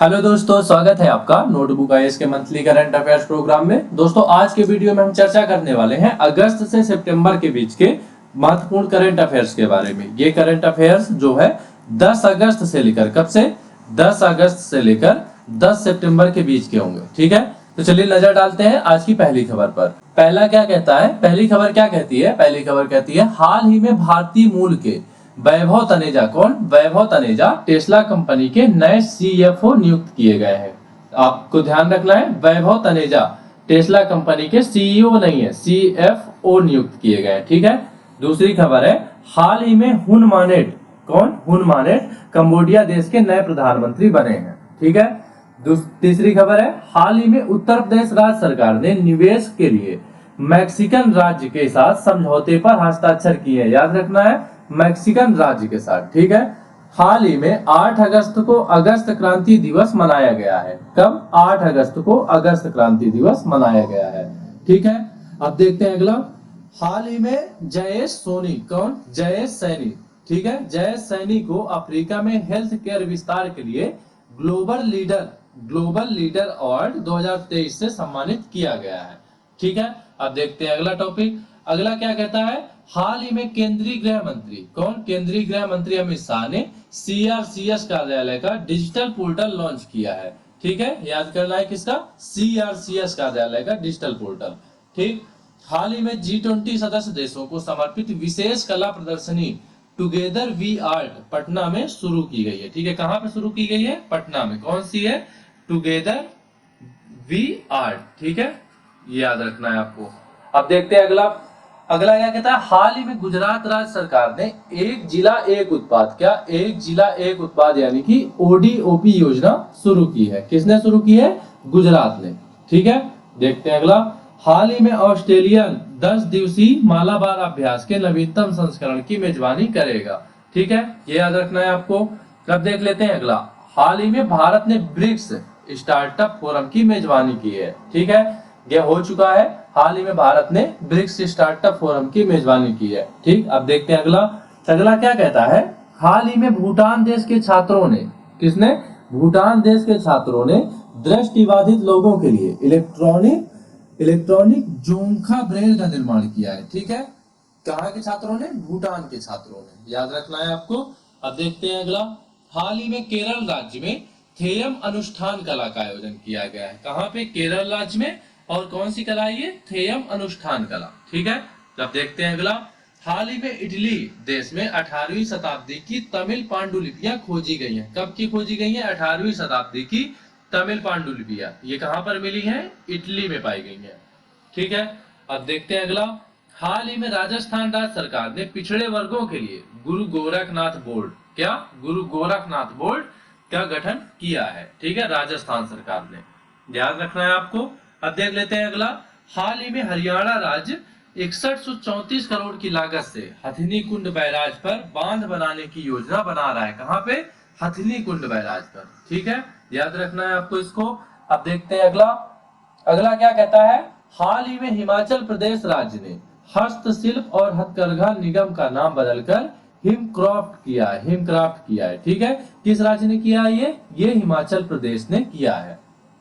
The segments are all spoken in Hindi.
हेलो दोस्तों, स्वागत है आपका नोटबुक आईएएस के मंथली करंट अफेयर्स प्रोग्राम में। दोस्तों, आज के वीडियो में हम चर्चा करने वाले हैं अगस्त से सितंबर के बीच के महत्वपूर्ण करंट अफेयर्स के बारे में। ये करंट अफेयर्स जो है 10 अगस्त से लेकर कब से 10 अगस्त से लेकर 10 सितंबर के बीच के होंगे। ठीक है, तो चलिए नजर डालते हैं आज की पहली खबर पर। पहला क्या कहता है, पहली खबर क्या कहती है? पहली खबर कहती है हाल ही में भारतीय मूल के वैभव तनेजा, कौन? वैभव तनेजा टेस्ला कंपनी के नए सीएफओ नियुक्त किए गए हैं। आपको ध्यान रखना है, वैभव तनेजा टेस्ला कंपनी के सीईओ नहीं है, सीएफओ नियुक्त किए गए हैं। ठीक है। दूसरी खबर है हाल ही में हुन मानेट, कौन? हुन मानेट कंबोडिया देश के नए प्रधानमंत्री बने हैं। ठीक है। तीसरी खबर है हाल ही में उत्तर प्रदेश राज्य सरकार ने निवेश के लिए मैक्सिकन राज्य के साथ समझौते पर हस्ताक्षर किए। याद रखना है, मैक्सिकन राज्य के साथ। ठीक है। हाल ही में 8 अगस्त को अगस्त क्रांति दिवस मनाया गया है। कब? 8 अगस्त को अगस्त क्रांति दिवस मनाया गया है। ठीक है। अब देखते हैं अगला। हाल ही में जयेश सोनी, कौन? जयेश सैनी। ठीक है। जयेश सैनी को अफ्रीका में हेल्थ केयर विस्तार के लिए ग्लोबल लीडर अवार्ड 2023 से सम्मानित किया गया है। ठीक है। अब देखते हैं अगला टॉपिक। अगला क्या कहता है, हाल ही में केंद्रीय गृह मंत्री, कौन? केंद्रीय गृह मंत्री अमित शाह ने सीआरसीएस कार्यालय का डिजिटल पोर्टल लॉन्च किया है। ठीक है, याद करना है किसका? सीआरसीएस कार्यालय का डिजिटल पोर्टल। ठीक। हाल ही में G20 सदस्य देशों को समर्पित विशेष कला प्रदर्शनी टुगेदर वी आर्ट पटना में शुरू की गई है। ठीक है, कहां पे शुरू की गई है? पटना में। कौन सी है? Together we art. ठीक है, याद रखना है आपको। अब देखते हैं अगला। अगला क्या कहता है, हाल ही में गुजरात राज्य सरकार ने एक जिला एक उत्पाद, क्या? एक जिला एक उत्पाद यानी कि ओडीओपी योजना शुरू की है। किसने शुरू की है? गुजरात ने। ठीक है। देखते हैं अगला। हाल ही में ऑस्ट्रेलियन 10 दिवसीय मालाबार अभ्यास के नवीनतम संस्करण की मेजबानी करेगा। ठीक है, ये याद रखना है आपको। अब देख लेते हैं अगला। हाल ही में भारत ने ब्रिक्स स्टार्टअप फोरम की मेजबानी की है। ठीक है, यह हो चुका है। हाल ही में भारत ने ब्रिक्स स्टार्टअप फोरम की मेजबानी की है। ठीक। अब देखते हैं अगला। अगला क्या कहता है, हाल ही में भूटान देश के छात्रों ने, किसने? भूटान देश के छात्रों ने दृष्टिबाधित लोगों के लिए इलेक्ट्रॉनिक जोंखा ब्रेल का निर्माण किया है। ठीक है, कहाँ के छात्रों ने? भूटान के छात्रों ने। याद रखना है आपको। अब देखते हैं अगला। हाल ही में केरल राज्य में थेयम अनुष्ठान कला का आयोजन किया गया है। कहाँ पे? केरल राज्य में। और कौन सी कला? ये थेयम अनुष्ठान कला। ठीक है। अब देखते हैं अगला। हाल ही में इटली देश में 18वीं शताब्दी की तमिल पांडुलिपियां खोजी गई हैं। कब की खोजी गई हैं? 18वीं शताब्दी की तमिल पांडुलिपियां। ये कहां पर मिली हैं? इटली में पाई गई हैं। ठीक है। अब देखते हैं अगला। हाल ही में राजस्थान राज्य सरकार ने पिछड़े वर्गों के लिए गुरु गोरखनाथ बोर्ड, क्या? गुरु गोरखनाथ बोर्ड का गठन किया है। ठीक है, राजस्थान सरकार ने। याद रखना है आपको। अब देख लेते हैं अगला। हाल ही में हरियाणा राज्य 6134 करोड़ की लागत से हथनी कुंड बैराज पर बांध बनाने की योजना बना रहा है। कहां पे? हथनी कुंड बैराज पर। ठीक है, याद रखना है आपको इसको। अब देखते हैं अगला। अगला क्या कहता है, हाल ही में हिमाचल प्रदेश राज्य ने हस्तशिल्प और हथकरघा निगम का नाम बदलकर हिमक्राफ्ट किया है। ठीक है, किस राज्य ने किया है? ये हिमाचल प्रदेश ने किया है।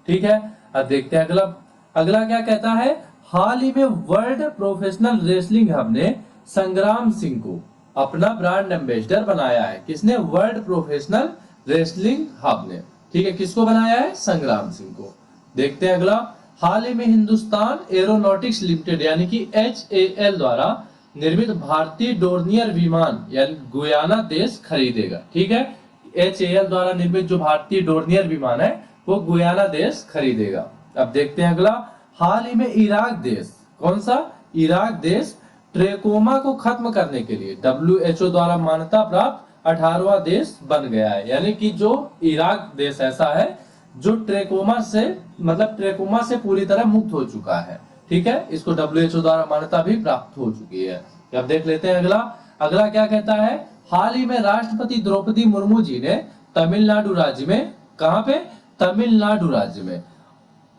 ठीक है। अब देखते हैं अगला। अगला क्या कहता है, हाल ही में वर्ल्ड प्रोफेशनल रेसलिंग हब ने संग्राम सिंह को अपना ब्रांड एम्बेसडर बनाया है। किसने? वर्ल्ड प्रोफेशनल रेसलिंग हब ने। ठीक है, किसको बनाया है? संग्राम सिंह को। देखते हैं अगला। हाल ही में हिंदुस्तान एरोनॉटिक्स लिमिटेड यानी कि HAL द्वारा निर्मित भारतीय डोर्नियर विमान यानी गुयाना देश खरीदेगा। ठीक है, HAL द्वारा निर्मित जो भारतीय डोर्नियर विमान है वो गुयाना देश खरीदेगा। अब देखते हैं अगला। हाल ही में इराक देश, कौन सा? इराक देश ट्रेकोमा को खत्म करने के लिए WHO द्वारा मान्यता प्राप्त 18वां देश बन गया है। यानी कि जो इराक देश ऐसा है जो ट्रेकोमा से पूरी तरह मुक्त हो चुका है। ठीक है, इसको WHO द्वारा मान्यता भी प्राप्त हो चुकी है। अब देख लेते हैं अगला। अगला क्या कहता है, हाल ही में राष्ट्रपति द्रौपदी मुर्मू जी ने तमिलनाडु राज्य में, कहां पे? तमिलनाडु राज्य में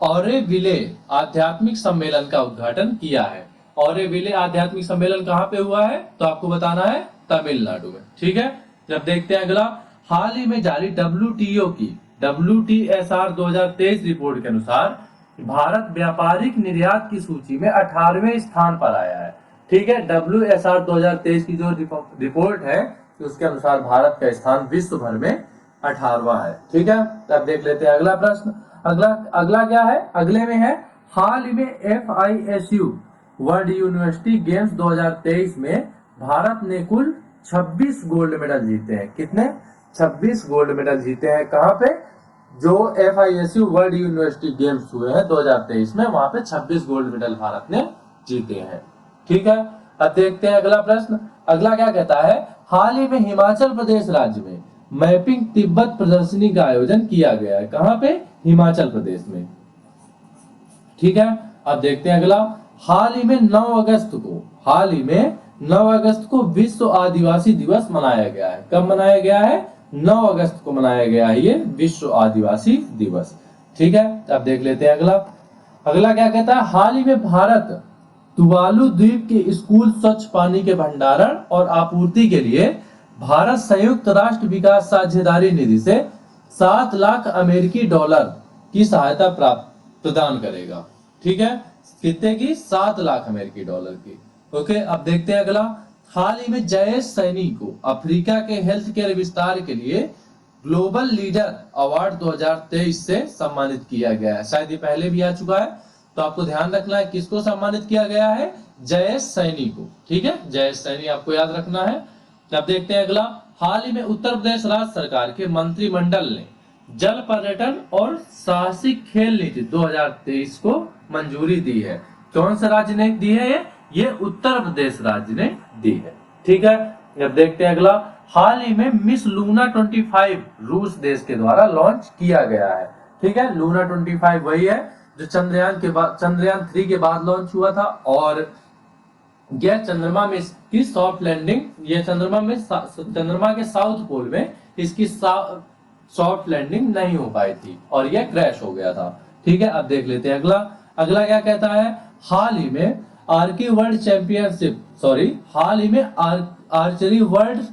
ऑरेविले आध्यात्मिक सम्मेलन का उद्घाटन किया है। ऑरेविले आध्यात्मिक सम्मेलन कहां पे हुआ है? तो आपको बताना है तमिलनाडु में। ठीक है। जब देखते हैं अगला। हाल ही में जारी WTSR 2023 रिपोर्ट के अनुसार भारत व्यापारिक निर्यात की सूची में 18वें स्थान पर आया है। ठीक है, WSR 2023 की जो रिपोर्ट है उसके अनुसार भारत का स्थान विश्व भर में 18वां है। ठीक है, अब देख लेते हैं अगला प्रश्न। अगला क्या है? अगले में है हाल ही में FISU वर्ल्ड यूनिवर्सिटी गेम्स 2023 में भारत ने कुल 26 गोल्ड मेडल जीते हैं। कितने? 26 गोल्ड मेडल जीते हैं। कहां पे? जो FISU वर्ल्ड यूनिवर्सिटी गेम्स हुए हैं 2023 में, वहां पे 26 गोल्ड मेडल भारत ने जीते हैं। ठीक है, अब देखते हैं अगला प्रश्न। अगला क्या कहता है? हाल ही में हिमाचल प्रदेश राज्य में मैपिंग तिब्बत प्रदर्शनी का आयोजन किया गया है। कहां पे? हिमाचल प्रदेश में। ठीक है, अब देखते हैं अगला। हाल ही में 9 अगस्त को विश्व आदिवासी दिवस मनाया गया है। कब मनाया गया है? 9 अगस्त को मनाया गया है ये विश्व आदिवासी दिवस। ठीक है, अब देख लेते हैं अगला। अगला क्या कहता है? हाल ही में भारत तुवालू द्वीप के स्कूल स्वच्छ पानी के भंडारण और आपूर्ति के लिए भारत संयुक्त राष्ट्र विकास साझेदारी निधि से 7 लाख अमेरिकी डॉलर की सहायता प्रदान करेगा। ठीक है, कितने की? 7 लाख अमेरिकी डॉलर की। ओके, अब देखते हैं अगला। हाल ही में जयेश सैनी को अफ्रीका के हेल्थ केयर विस्तार के लिए ग्लोबल लीडर अवार्ड 2023 से सम्मानित किया गया है। शायद ये पहले भी आ चुका है, तो आपको ध्यान रखना है किसको सम्मानित किया गया है? जयेश सैनी को। ठीक है, जयेश सैनी आपको याद रखना है। अब देखते हैं अगला। हाल ही में उत्तर प्रदेश राज्य सरकार के मंत्रिमंडल ने जल पर्यटन और साहसिक खेल नीति 2023 को मंजूरी दी है। कौन सा राज्य ने दी है? ये उत्तर प्रदेश राज्य ने दी है। ठीक है, अब देखते हैं अगला। हाल ही में मिस लूना 25 रूस देश के द्वारा लॉन्च किया गया है। ठीक है, लूना 25 वही है जो चंद्रयान 3 के बाद लॉन्च हुआ था, और यह चंद्रमा में इसकी सॉफ्ट लैंडिंग, ये चंद्रमा के साउथ पोल में इसकी सॉफ्ट लैंडिंग नहीं हो पाई थी और यह क्रैश हो गया था। ठीक है, अब देख लेते हैं अगला। अगला क्या कहता है? हाल ही में आर्चरी वर्ल्ड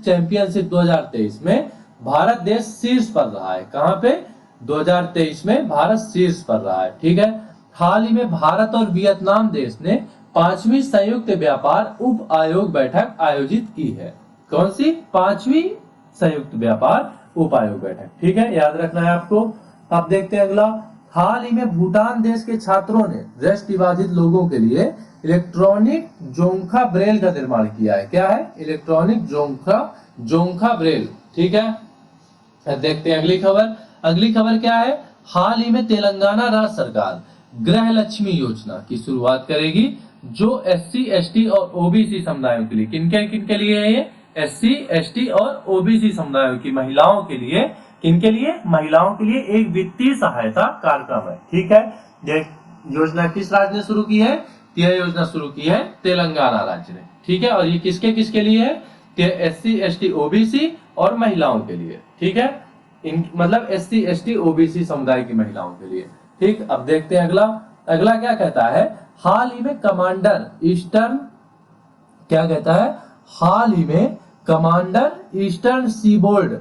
चैंपियनशिप 2023 में भारत देश शीर्ष पर रहा है। कहां पे? 2023 में भारत शीर्ष पर रहा है। ठीक है, हाल ही में भारत और वियतनाम देश ने 5वीं संयुक्त व्यापार उप आयोग बैठक आयोजित की है। कौन सी? 5वीं संयुक्त व्यापार उप आयोग बैठक। ठीक है, याद रखना है आपको। अब देखते हैं अगला। हाल ही में भूटान देश के छात्रों ने दृष्टिबाधित लोगों के लिए इलेक्ट्रॉनिक जोंखा ब्रेल का निर्माण किया है। क्या है? इलेक्ट्रॉनिक जोंखा ब्रेल। ठीक है, देखते हैं अगली खबर। अगली खबर क्या है? हाल ही में तेलंगाना राज्य सरकार गृह लक्ष्मी योजना की शुरुआत करेगी, जो SC, ST और OBC समुदायों के लिए, किनके लिए है ये? SC, ST और OBC समुदायों की महिलाओं के लिए, किनके लिए? महिलाओं के लिए एक वित्तीय सहायता कार्यक्रम है। ठीक है, ये योजना किस राज्य ने शुरू की है? यह योजना शुरू की है तेलंगाना राज्य ने। ठीक है, और ये किसके लिए है? SC, ST, OBC और महिलाओं के लिए। ठीक है, मतलब SC, ST, OBC समुदाय की महिलाओं के लिए। ठीक, अब देखते हैं अगला। अगला क्या कहता है? हाल ही में commander eastern seaboard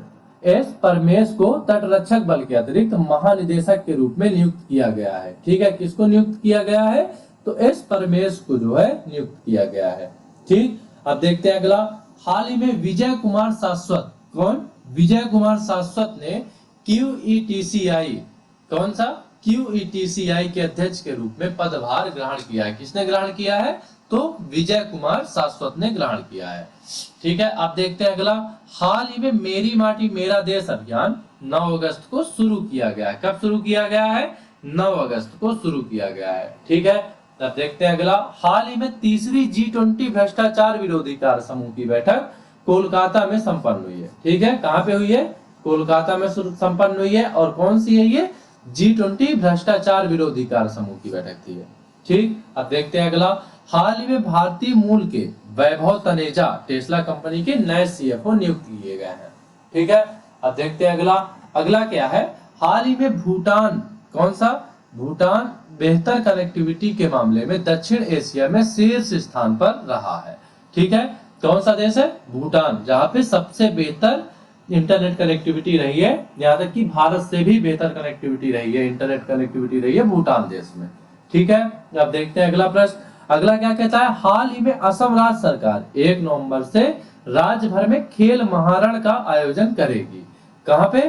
S Paramesh को तटरक्षक बल के अतिरिक्त महानिदेशक के रूप में नियुक्त किया गया है। ठीक है, किसको नियुक्त किया गया है? तो S परमेश को जो है नियुक्त किया गया है। ठीक, अब देखते हैं अगला। हाल ही में विजय कुमार शाश्वत, कौन? विजय कुमार शाश्वत ने QETCI, कौन सा? QETCI के अध्यक्ष के रूप में पदभार ग्रहण किया है। किसने ग्रहण किया है? तो विजय कुमार शाश्वत ने ग्रहण किया है। ठीक है, अब देखते हैं अगला। हाल ही में मेरी माटी मेरा देश अभियान 9 अगस्त को शुरू किया गया है। कब शुरू किया गया है? 9 अगस्त को शुरू किया गया है। ठीक है, अब देखते हैं अगला। हाल ही में 3री G20 भ्रष्टाचार विरोधी कार्य समूह की बैठक कोलकाता में संपन्न हुई है। ठीक है, कहां पे हुई है? कोलकाता में संपन्न हुई है। और कौन सी है ये? G20 भ्रष्टाचार विरोधी कार्य समूह की बैठक थी। ठीक, अब देखते हैं अगला। हाल ही में भारतीय मूल के वैभव तनेजा टेस्ला कंपनी के नए CFO नियुक्त किए गए हैं। ठीक है, अब देखते हैं अगला। अगला क्या है? हाल ही में भूटान, कौन सा? भूटान बेहतर कनेक्टिविटी के मामले में दक्षिण एशिया में शीर्ष स्थान पर रहा है। ठीक है, कौन सा देश है? भूटान, जहां पे सबसे बेहतर इंटरनेट कनेक्टिविटी रही है, यहाँ तक कि भारत से भी बेहतर कनेक्टिविटी रही है, इंटरनेट कनेक्टिविटी रही है भूटान देश में। ठीक है, अब देखते हैं अगला प्रश्न। अगला क्या कहता है, हाल ही में असम राज्य सरकार 1 नवंबर से राज्य भर में खेल महारण का आयोजन करेगी। कहां पे?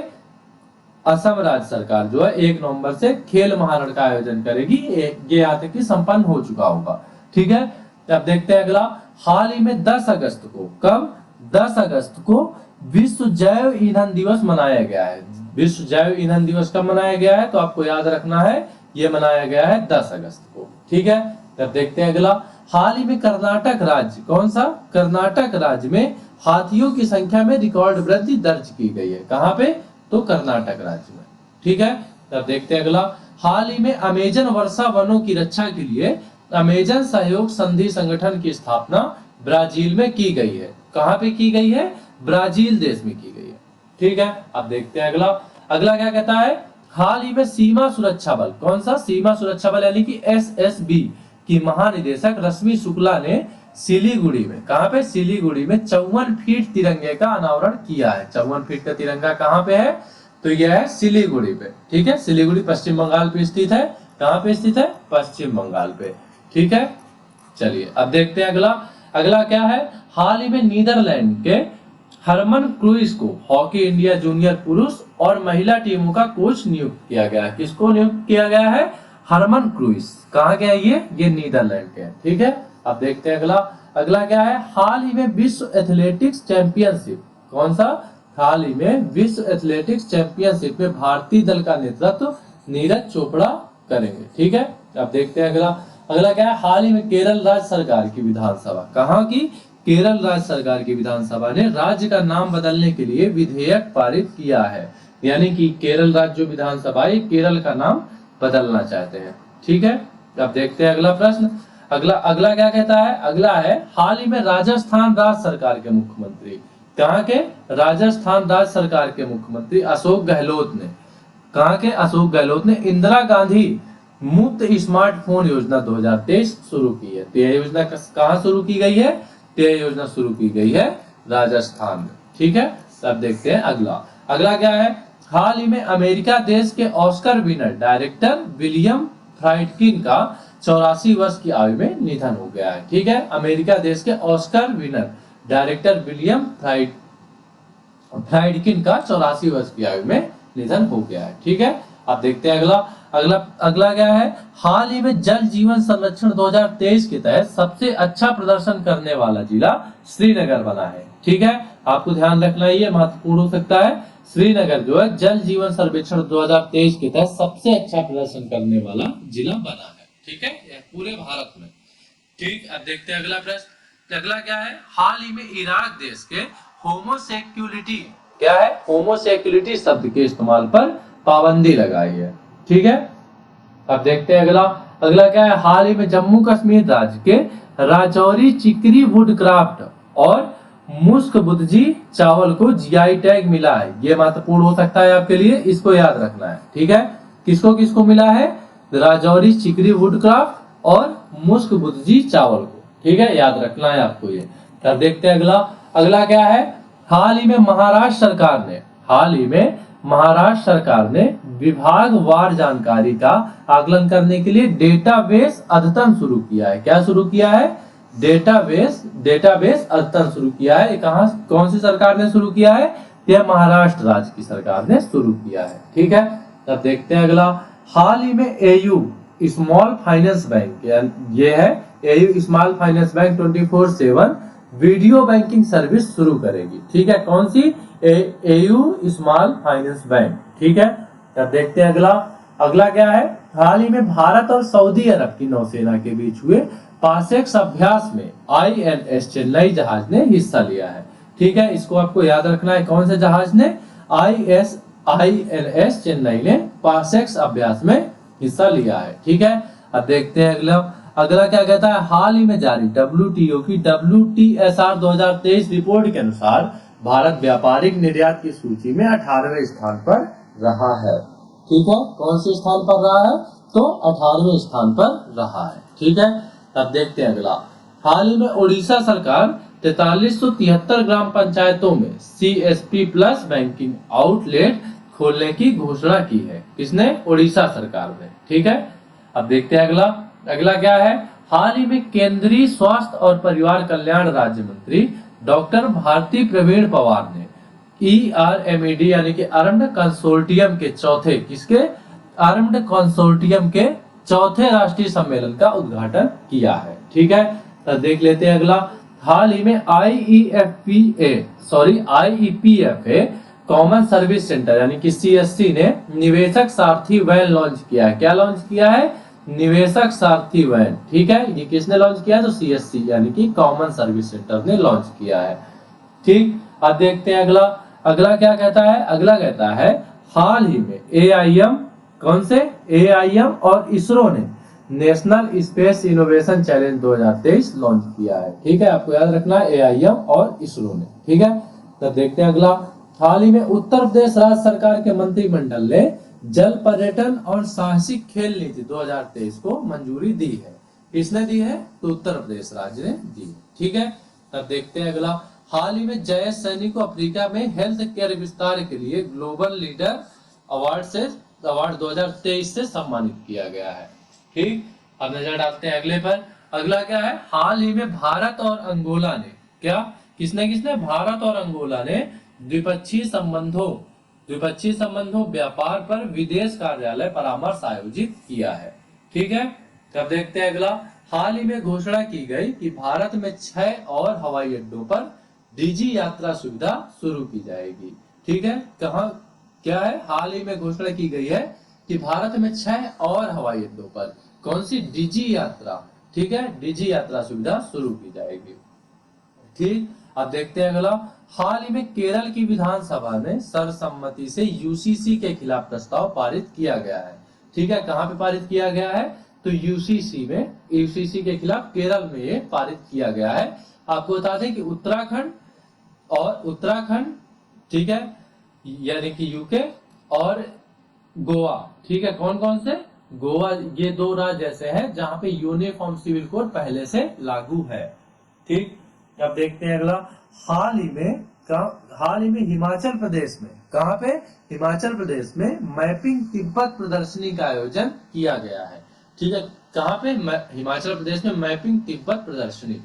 असम राज्य सरकार जो है 1 नवंबर से खेल महारण का आयोजन करेगी। ये यहाँ तक कि संपन्न हो चुका होगा। ठीक है, अब देखते हैं अगला। हाल ही में 10 अगस्त को, कब? 10 अगस्त को विश्व जैव ईंधन दिवस मनाया गया है। विश्व जैव ईंधन दिवस कब मनाया गया है? तो आपको याद रखना है, ये मनाया गया है 10 अगस्त को। ठीक है, तब देखते हैं अगला। हाल ही में कर्नाटक राज्य, कौन सा? कर्नाटक राज्य में हाथियों की संख्या में रिकॉर्ड वृद्धि दर्ज की गई है। कहां पे? तो कर्नाटक राज्य में। ठीक है, तब देखते हैं अगला। हाल ही में अमेजन वर्षा वनों की रक्षा के लिए अमेजन सहयोग संधि संगठन की स्थापना ब्राजील में की गई है। कहां पे की गई है? ब्राजील देश में की गई है। ठीक है, अब देखते हैं अगला। अगला क्या कहता है, हाल ही में सीमा सुरक्षा बल, कौन सा? सीमा सुरक्षा बल यानी कि एसएसबी की महानिदेशक रश्मि शुक्ला ने सिलीगुड़ी में, कहां पे? सिलीगुड़ी में 54 फीट तिरंगे का अनावरण किया है। 54 फीट का तिरंगा कहां पे है? तो यह है सिलीगुड़ी पे। ठीक है, सिलीगुड़ी पश्चिम बंगाल पे स्थित है। कहां पे स्थित है? पश्चिम बंगाल पे। ठीक है, चलिए अब देखते हैं अगला। अगला क्या है, हाल ही में नीदरलैंड के हरमन क्रूइज को हॉकी इंडिया जूनियर पुरुष और महिला टीमों का कोच नियुक्त किया गया है। किसको नियुक्त किया गया है? हरमन क्रूइज। कहाँ गया ये नीदरलैंड के। ठीक है, अब देखते हैं अगला। अगला क्या है, हाल ही में विश्व एथलेटिक्स चैंपियनशिप, कौन सा? हाल ही में विश्व एथलेटिक्स चैंपियनशिप में भारतीय दल का नेतृत्व नीरज चोपड़ा करेंगे। ठीक है, अब देखते हैं अगला। अगला क्या है, हाल ही में केरल राज्य सरकार की विधानसभा, कहाँ की? केरल राज्य सरकार की विधानसभा ने राज्य का नाम बदलने के लिए विधेयक पारित किया है। यानी कि केरल राज्य जो विधानसभा है केरल का नाम बदलना चाहते हैं। ठीक है, अब देखते हैं अगला प्रश्न। अगला क्या कहता है, अगला है हाल ही में राजस्थान राज्य सरकार के मुख्यमंत्री, कहाँ के? राजस्थान राज्य सरकार के मुख्यमंत्री अशोक गहलोत ने, कहाँ के? अशोक गहलोत ने इंदिरा गांधी मुफ्त स्मार्टफोन योजना 2023 शुरू की है। तो यह योजना कहाँ शुरू की गई है? तो यह योजना शुरू की गई है राजस्थान में। ठीक है, अब देखते हैं अगला। अगला क्या है, हाल ही में अमेरिका देश के ऑस्कर विनर डायरेक्टर विलियम फ्राइडकिन का 84 वर्ष की आयु में निधन हो गया है। ठीक है, अमेरिका देश के ऑस्कर विनर डायरेक्टर विलियम फ्राइडकिन का 84 वर्ष की आयु में निधन हो गया है। ठीक है, अब देखते हैं अगला क्या है, हाल ही में जल जीवन संरक्षण 2023 के तहत सबसे अच्छा प्रदर्शन करने वाला जिला श्रीनगर बना है। ठीक है, आपको ध्यान रखना ये महत्वपूर्ण हो सकता है। श्रीनगर जो है जल जीवन सर्वेक्षण 2023 के तहत सबसे अच्छा प्रदर्शन करने वाला जिला बना है। ठीक है, पूरे भारत में। ठीक, अब देखते हैं अगला प्रश्न। अगला क्या है, हाल ही में इराक देश के होमोसेक्सुअलिटी, क्या है? होमोसेक्सुअलिटी शब्द के इस्तेमाल पर पाबंदी लगाई है। ठीक है, अब देखते हैं अगला क्या है, हाल ही में जम्मू कश्मीर राज्य के राजौरी चिकरी वुडक्राफ्ट और मुस्क बुद्जी चावल को जीआई टैग मिला है। यह महत्वपूर्ण हो सकता है आपके लिए, इसको याद रखना है। ठीक है, किसको किसको मिला है? राजौरी चिकरी वुडक्राफ्ट और मुस्क बुद्जी चावल को। ठीक है, याद रखना है आपको ये। अब देखते हैं अगला क्या है, हाल ही में महाराष्ट्र सरकार ने विभागवार जानकारी का आकलन करने के लिए डेटाबेस अद्यतन शुरू किया है। क्या शुरू किया है? डेटाबेस अद्यतन शुरू किया है। कौन सी सरकार ने शुरू किया है? यह महाराष्ट्र राज्य की सरकार ने शुरू किया है। ठीक है, अब देखते हैं अगला। हाल ही में एयू स्मॉल फाइनेंस बैंक, ये है AU small finance bank 24/7 video banking service शुरू करेगी। ठीक है, कौन सी? AU small finance bank. ठीक है, अब देखते हैं अगला क्या है, हाल ही में भारत और सऊदी अरब की नौसेना के बीच हुए पासेक्स अभ्यास में INS चेन्नई जहाज ने हिस्सा लिया है। ठीक है, इसको आपको याद रखना है। कौन से जहाज ने? INS चेन्नई ने पासेक्स अभ्यास में हिस्सा लिया है। ठीक है, अब देखते हैं अगला क्या कहता है, हाल ही में जारी WTO की WTSR 2023 रिपोर्ट के अनुसार भारत व्यापारिक निर्यात की सूची में 18वें स्थान पर रहा है। ठीक है, कौन से स्थान पर रहा है? तो 18वें स्थान पर रहा है। ठीक है, अब देखते हैं अगला। हाल ही में उड़ीसा सरकार 4373 ग्राम पंचायतों में CSP प्लस बैंकिंग आउटलेट खोलने की घोषणा की है। किसने? उड़ीसा सरकार ने। ठीक है, अब देखते हैं अगला। अगला क्या है? हाल ही में केंद्रीय स्वास्थ्य और परिवार कल्याण राज्य मंत्री डॉक्टर भारती प्रवीण पवार ने ERMED यानी कि आर्म्ड कंसोर्टियम के चौथे, किसके? आर्म्ड कंसोर्टियम के चौथे राष्ट्रीय सम्मेलन का उद्घाटन किया है। ठीक है, तो देख लेते हैं अगला। हाल ही में IEPFA कॉमन सर्विस सेंटर यानी कि CSC ने निवेशक सारथी वैन लॉन्च किया है। क्या लॉन्च किया है? निवेशक सारथी वैन। ठीक है, ये किसने लॉन्च किया? तो CSC यानी कि कॉमन सर्विस सेंटर ने लॉन्च किया है। ठीक, अब देखते हैं अगला। अगला क्या कहता है? अगला कहता है हाल ही में AIM, कौन से? AIM और इसरो ने national space innovation challenge 2023 launch किया है। ठीक है, आपको याद रखना है AIM और इसरो ने। ठीक है, तो देखते हैं अगला। हाल ही में उत्तर प्रदेश राज्य सरकार के मंत्रिमंडल ने जल पर्यटन और साहसिक खेल नीति 2023 को मंजूरी दी है। किसने दी है? तो उत्तर प्रदेश राज्य ने दी। ठीक है, तब देखते हैं अगला। हाल ही में जयेश सैनी को अफ्रीका में हेल्थ केयर विस्तार के लिए ग्लोबल लीडर अवार्ड 2023 से सम्मानित किया गया है। ठीक, अब नजर डालते हैं अगले पर। अगला क्या है? हाल ही में भारत और अंगोला ने क्या? किसने? भारत और अंगोला ने द्विपक्षीय संबंधों व्यापार पर विदेश कार्यालय परामर्श आयोजित किया है। ठीक है, अब देखते हैं अगला। हाल ही में घोषणा की गई कि भारत में 6 और हवाई अड्डों पर डिजी यात्रा सुविधा शुरू की जाएगी। ठीक है, कहां क्या है? हाल ही में घोषणा की गई है कि भारत में 6 और हवाई अड्डों पर कौन सी? डिजी यात्रा। ठीक है, डिजी यात्रा सुविधा शुरू की जाएगी। ठीक, अब देखते हैं अगला। हाल ही में केरल की विधानसभा ने सर्वसम्मति से UCC के खिलाफ प्रस्ताव पारित किया गया है। ठीक है, कहां पे पारित किया गया है? तो UCC में, UCC के खिलाफ केरल में ये पारित किया गया है। आपको बता दें कि उत्तराखंड, ठीक है, यानी कि यूके और गोवा। ठीक है, कौन कौन से? गोवा, ये 2 राज्य ऐसे हैं जहां पे यूनिफॉर्म सिविल कोड पहले से लागू है। ठीक, अब देखते हैं अगला। हाल ही में हिमाचल प्रदेश में, कहां पे? हिमाचल प्रदेश में मैपिंग तिब्बत प्रदर्शनी का आयोजन किया गया है। ठीक है, कहां पे? हिमाचल प्रदेश में मैपिंग तिब्बत प्रदर्शनी।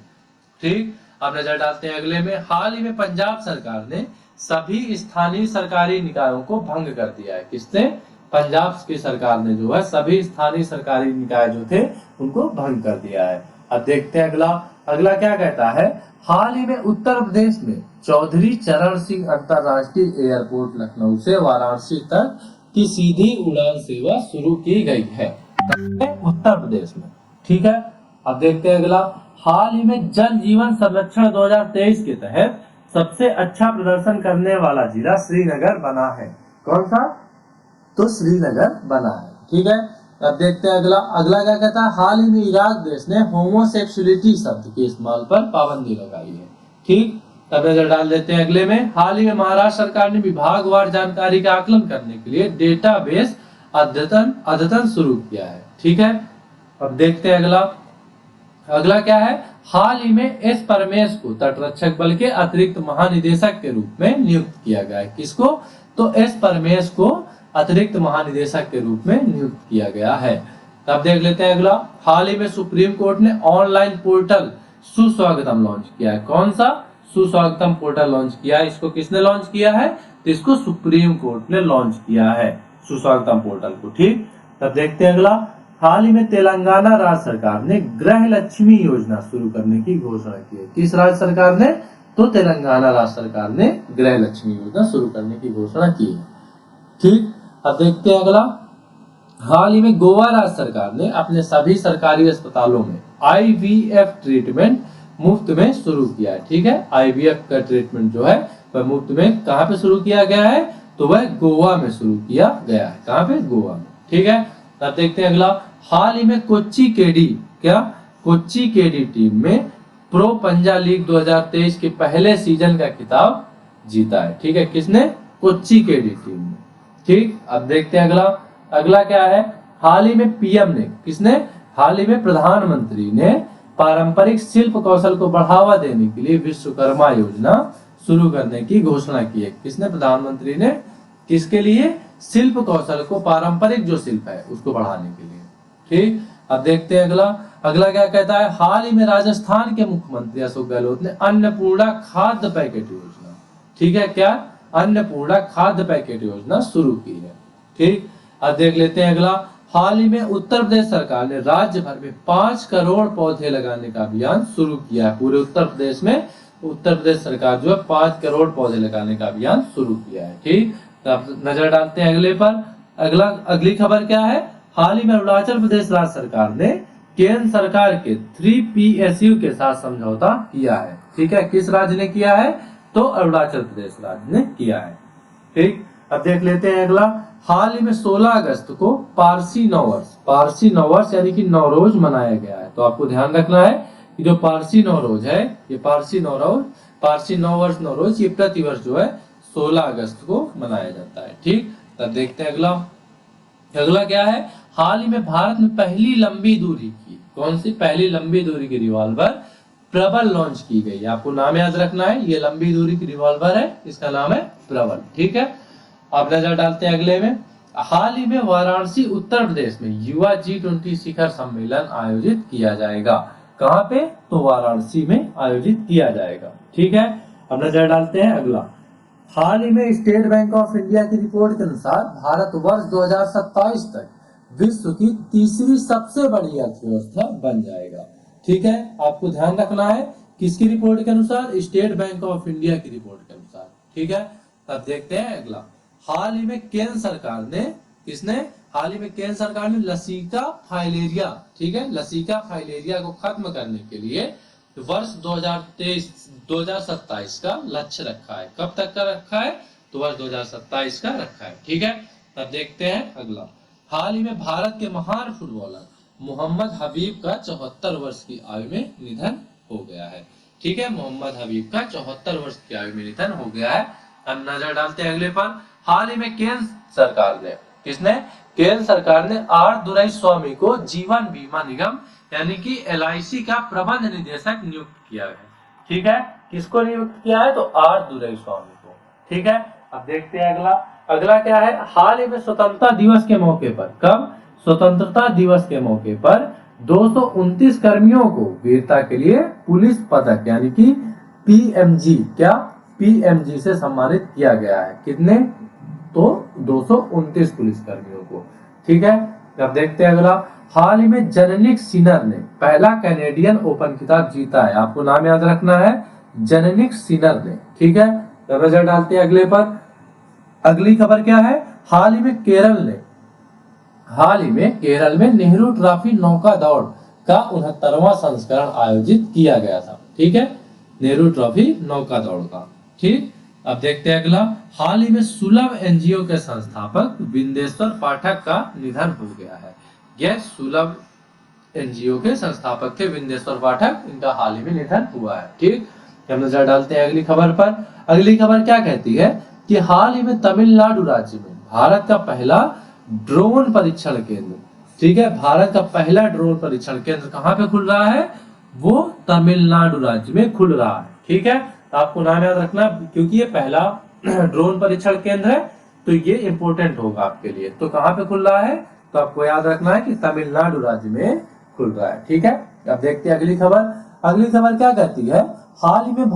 ठीक, अब नजर डालते हैं अगले में। हाल ही में पंजाब सरकार ने सभी स्थानीय सरकारी निकायों को भंग कर दिया है। किसने? पंजाब की सरकार ने जो है सभी स्थानीय सरकारी निकाय जो थे उनको भंग कर दिया है। अब देखते हैं अगला। अगला क्या कहता है? हाल ही में उत्तर प्रदेश में चौधरी चरण सिंह अंतरराष्ट्रीय एयरपोर्ट लखनऊ से वाराणसी तक की सीधी उड़ान सेवा शुरू की गई है उत्तर प्रदेश में। ठीक है, अब देखते हैं अगला। हाल ही में जल जीवन संरक्षण 2023 के तहत सबसे अच्छा प्रदर्शन करने वाला जिला श्रीनगर बना है। कौन सा? तो श्रीनगर बना है। ठीक है, अब देखते हैं अगला। अगला क्या कहता है? हाल ही में इराक देश ने होमोसेक्सुअलिटी शब्द के इस्तेमाल पर पाबंदी लगाई है। ठीक, तब नजर डाल देते हैं अगले में। हाल ही में महाराष्ट्र सरकार ने विभागवार जानकारी का आकलन करने के लिए डेटाबेस अद्यतन शुरू किया है। ठीक है, अब देखते हैं अगला। अगला क्या है? हाल ही में एस परमेश को तटरक्षक बल के अतिरिक्त महानिदेशक के रूप में नियुक्त किया गया है। किसको? तो एस परमेश को अतिरिक्त महानिदेशक के रूप में नियुक्त किया गया है। तब देख लेते हैं अगला। हाल ही में सुप्रीम कोर्ट ने ऑनलाइन पोर्टल सुस्वागतम लॉन्च किया है। कौन सा? सुस्वागतम पोर्टल लॉन्च किया है। इसको किसने लॉन्च किया है? तो इसको सुप्रीम कोर्ट ने लॉन्च किया है, सुस्वागतम पोर्टल को। ठीक, तब देखते हैं अगला। हाल ही में तेलंगाना राज्य सरकार ने गृह लक्ष्मी योजना शुरू करने की घोषणा की है। किस राज्य सरकार ने? तो तेलंगाना राज्य सरकार ने गृह लक्ष्मी योजना शुरू करने की घोषणा की है। ठीक, अब देखते हैं अगला। हाल ही में गोवा राज्य सरकार ने अपने सभी सरकारी अस्पतालों में IVF ट्रीटमेंट मुफ्त में शुरू किया है। ठीक है, IVF का ट्रीटमेंट जो है वह मुफ्त में कहां पे शुरू किया गया है? तो वह गोवा में शुरू किया गया है। कहां पे? गोवा में। ठीक है, अब देखते हैं अगला। हाल ही में कोच्चि केडी टीम में प्रो पंजा लीग 2023 के पहले सीजन का खिताब जीता है। ठीक है, किसने? कोच्चि केडी टीम ने। ठीक, अब देखते हैं अगला। अगला क्या है? हाल ही में PM ने, किसने? हाल ही में प्रधानमंत्री ने पारंपरिक शिल्प कौशल को बढ़ावा देने के लिए विश्वकर्मा योजना शुरू करने की घोषणा की है। किसने? प्रधानमंत्री ने। किसके लिए? शिल्प कौशल को, पारंपरिक जो शिल्प है उसको बढ़ाने के लिए। ठीक, अब देखते हैं अगला। अगला क्या कहता है? हाल ही में राजस्थान के मुख्यमंत्री अशोक गहलोत ने अन्नपूर्णा खाद्य पैकेट योजना, ठीक है, क्या? अन्नपूर्णा खाद्य पैकेट योजना शुरू की है। ठीक, अब देख लेते हैं अगला। हाल ही में उत्तर प्रदेश सरकार ने राज्य भर में 5 करोड़ पौधे लगाने का अभियान शुरू किया है। पूरे उत्तर प्रदेश में उत्तर प्रदेश सरकार जो है 5 करोड़ पौधे लगाने का अभियान शुरू किया है। ठीक, तो अब नजर डालते हैं अगले पर। अगली खबर क्या है? हाल ही में अरुणाचल प्रदेश राज्य सरकार ने केंद्र सरकार के 3 PSU के साथ समझौता किया है। ठीक है, किस राज्य ने किया है? तो अरुणाचल प्रदेश राज्य ने किया है। ठीक, अब देख लेते हैं अगला। हाल ही में 16 अगस्त को पारसी नववर्ष यानी कि नवरोज मनाया गया है। तो आपको ध्यान रखना है कि जो पारसी नवरोज है, ये पारसी नववर्ष नवरोज, ये प्रतिवर्ष जो है 16 अगस्त को मनाया जाता है। ठीक, तब देखते हैं अगला। अगला क्या है? हाल ही में भारत में पहली लंबी दूरी की, कौन सी? पहली लंबी दूरी की रिवॉल्वर प्रबल लॉन्च की गई है। आपको नाम याद रखना है, ये लंबी दूरी की रिवॉल्वर है, इसका नाम है प्रबल। ठीक है, अब नजर डालते हैं अगले में। हाल ही में वाराणसी उत्तर प्रदेश में युवा G20 शिखर सम्मेलन आयोजित किया जाएगा। कहां पे? तो वाराणसी में आयोजित किया जाएगा। ठीक है, अब नजर डालते हैं अगला। हाल ही में स्टेट बैंक ऑफ इंडिया की रिपोर्ट के अनुसार भारत वर्ष 2027 तक विश्व की तीसरी सबसे बड़ी अर्थव्यवस्था बन जाएगा। ठीक है, आपको ध्यान रखना है, किसकी रिपोर्ट के अनुसार? स्टेट बैंक ऑफ इंडिया की रिपोर्ट के अनुसार। ठीक है, अब देखते हैं अगला। हाल ही में केंद्र सरकार ने, किसने? हाल ही में केंद्र सरकार ने लसीका फाइलेरिया, ठीक है, लसीका फाइलेरिया को खत्म करने के लिए वर्ष 2027 का लक्ष्य रखा है। कब तक का रखा है? तो वर्ष 2027 का रखा है। ठीक है, अब देखते हैं अगला। हाल ही में भारत के महान फुटबॉलर मोहम्मद हबीब का 74 वर्ष की आयु में निधन हो गया है। ठीक है, मोहम्मद हबीब का 74 वर्ष की आयु में निधन हो गया है। अब नजर डालते हैं अगले पर। हाल ही में केंद्र सरकार ने, किसने? केंद्र सरकार ने आर दुराईस्वामी को जीवन बीमा निगम यानी कि LIC का प्रबंध निदेशक नियुक्त किया है। ठीक है, किसको नियुक्त किया है? तो आर दुराईस्वामी को। ठीक है, अब देखते हैं अगला। अगला क्या है? हाल ही में स्वतंत्रता दिवस के मौके पर, कब? स्वतंत्रता दिवस के मौके पर 229 कर्मियों को वीरता के लिए पुलिस पदक यानी कि PMG, क्या? PMG से सम्मानित किया गया है। कितने? तो 229 पुलिस कर्मियों को। ठीक है, अब देखते हैं अगला। हाल ही में जेनिक सिनर ने पहला कैनेडियन ओपन खिताब जीता है। आपको नाम याद रखना है, जेनिक सिनर ने। ठीक है, अब नजर डालते हैं अगले पर। अगली खबर क्या है? हाल ही में केरल में नेहरू ट्रॉफी नौका दौड़ का 69वां संस्करण आयोजित किया गया था। ठीक है, नेहरू ट्रॉफी नौका दौड़ का। ठीक, अब देखते हैं अगला। हाल ही में सुलभ NGO के संस्थापक बिंदेश्वर पाठक का निधन हो गया है। यह सुलभ NGO के संस्थापक थे बिंदेश्वर पाठक, इनका हाल ही में निधन हुआ है। ठीक, हम नजर डालते हैं अगली खबर पर। अगली खबर क्या कहती है कि हाल ही में तमिलनाडु राज्य में भारत का पहला ड्रोन परीक्षण केंद्र, ठीक है, भारत का पहला ड्रोन परीक्षण केंद्र कहां पे खुल रहा है? वो तमिलनाडु राज्य में खुल रहा है। ठीक है, आपको नाम याद रखना, क्योंकि ये पहला ड्रोन परीक्षण केंद्र है तो ये इंपोर्टेंट होगा आपके लिए। तो कहां पे खुल रहा है? तो आपको याद रखना है कि तमिलनाडु राज्य में खुल रहा है। ठीक है, अब देखते हैं अगली खबर। अगली खबर क्या कहती है? हाल ही में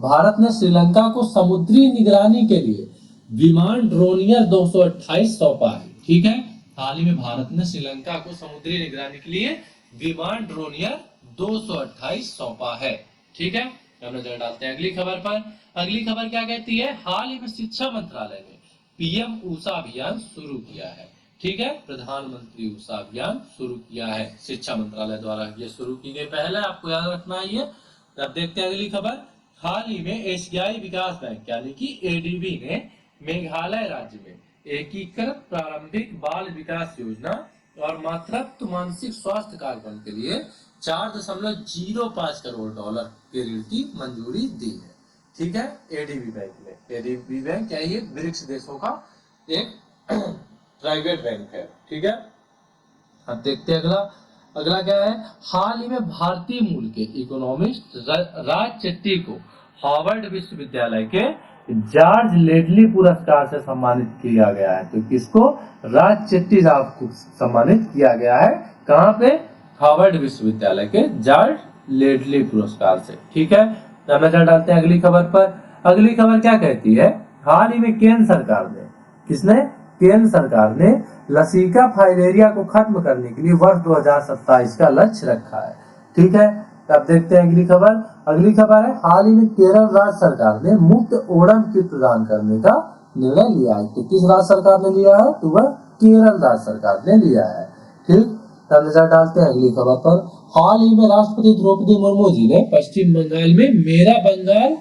भारत ने श्रीलंका को समुद्री निगरानी के लिए विमान ड्रोनियर 228 सौंपा है। ठीक है, हाल ही में भारत ने श्रीलंका को समुद्री निगरानी के लिए विमान ड्रोनियर 228 सौंपा है। ठीक है, हम नजर डालते हैं अगली खबर पर। अगली खबर क्या कहती है? हाल ही में शिक्षा मंत्रालय ने PM ऊषा अभियान शुरू किया है। ठीक है, प्रधानमंत्री ऊषा अभियान शुरू किया है शिक्षा मंत्रालय द्वारा, ये शुरू की गई पहल है, आपको याद रखना है ये। अब देखते हैं अगली खबर। हाल ही में एशियाई विकास बैंक यानी कि ADB ने मेघालय राज्य में एकीकृत प्रारंभिक बाल विकास योजना और मातृत्व मानसिक स्वास्थ्य कार्यक्रम के लिए 4.05 करोड़ डॉलर के ऋण की मंजूरी दी है। ठीक है, ADB बैंक ने। ADB बैंक क्या है? ब्रिक्स देशों का एक प्राइवेट बैंक है। ठीक है, अब देखते हैं अगला। अगला क्या है, हाल ही में भारतीय मूल के इकोनॉमिस्ट राज चेट्टी को हार्वर्ड विश्वविद्यालय के जॉर्ज लेडली पुरस्कार से सम्मानित किया गया है। तो किसको, राज चेट्टी साहब को सम्मानित किया गया है, कहाँ पे, हार्वर्ड विश्वविद्यालय के जॉर्ज लेडली पुरस्कार से। ठीक है, अब नजर डालते हैं अगली खबर पर। अगली खबर क्या कहती है, हाल ही में केंद्र सरकार ने, किसने, केंद्र सरकार ने लसीका फाइलेरिया को खत्म करने के लिए वर्ष 2027 का लक्ष्य रखा है। ठीक है, अब देखते हैं अगली खबर। अगली खबर है, हाल ही में केरल राज्य सरकार ने मुफ्त ओणम किट प्रदान करने का निर्णय लिया है। तो किस राज्य सरकार ने लिया है, तो वह केरल राज्य सरकार ने लिया है। ठीक, तब नजर डालते हैं अगली खबर पर। हाल ही में राष्ट्रपति द्रौपदी मुर्मू जी ने पश्चिम बंगाल में मेरा बंगाल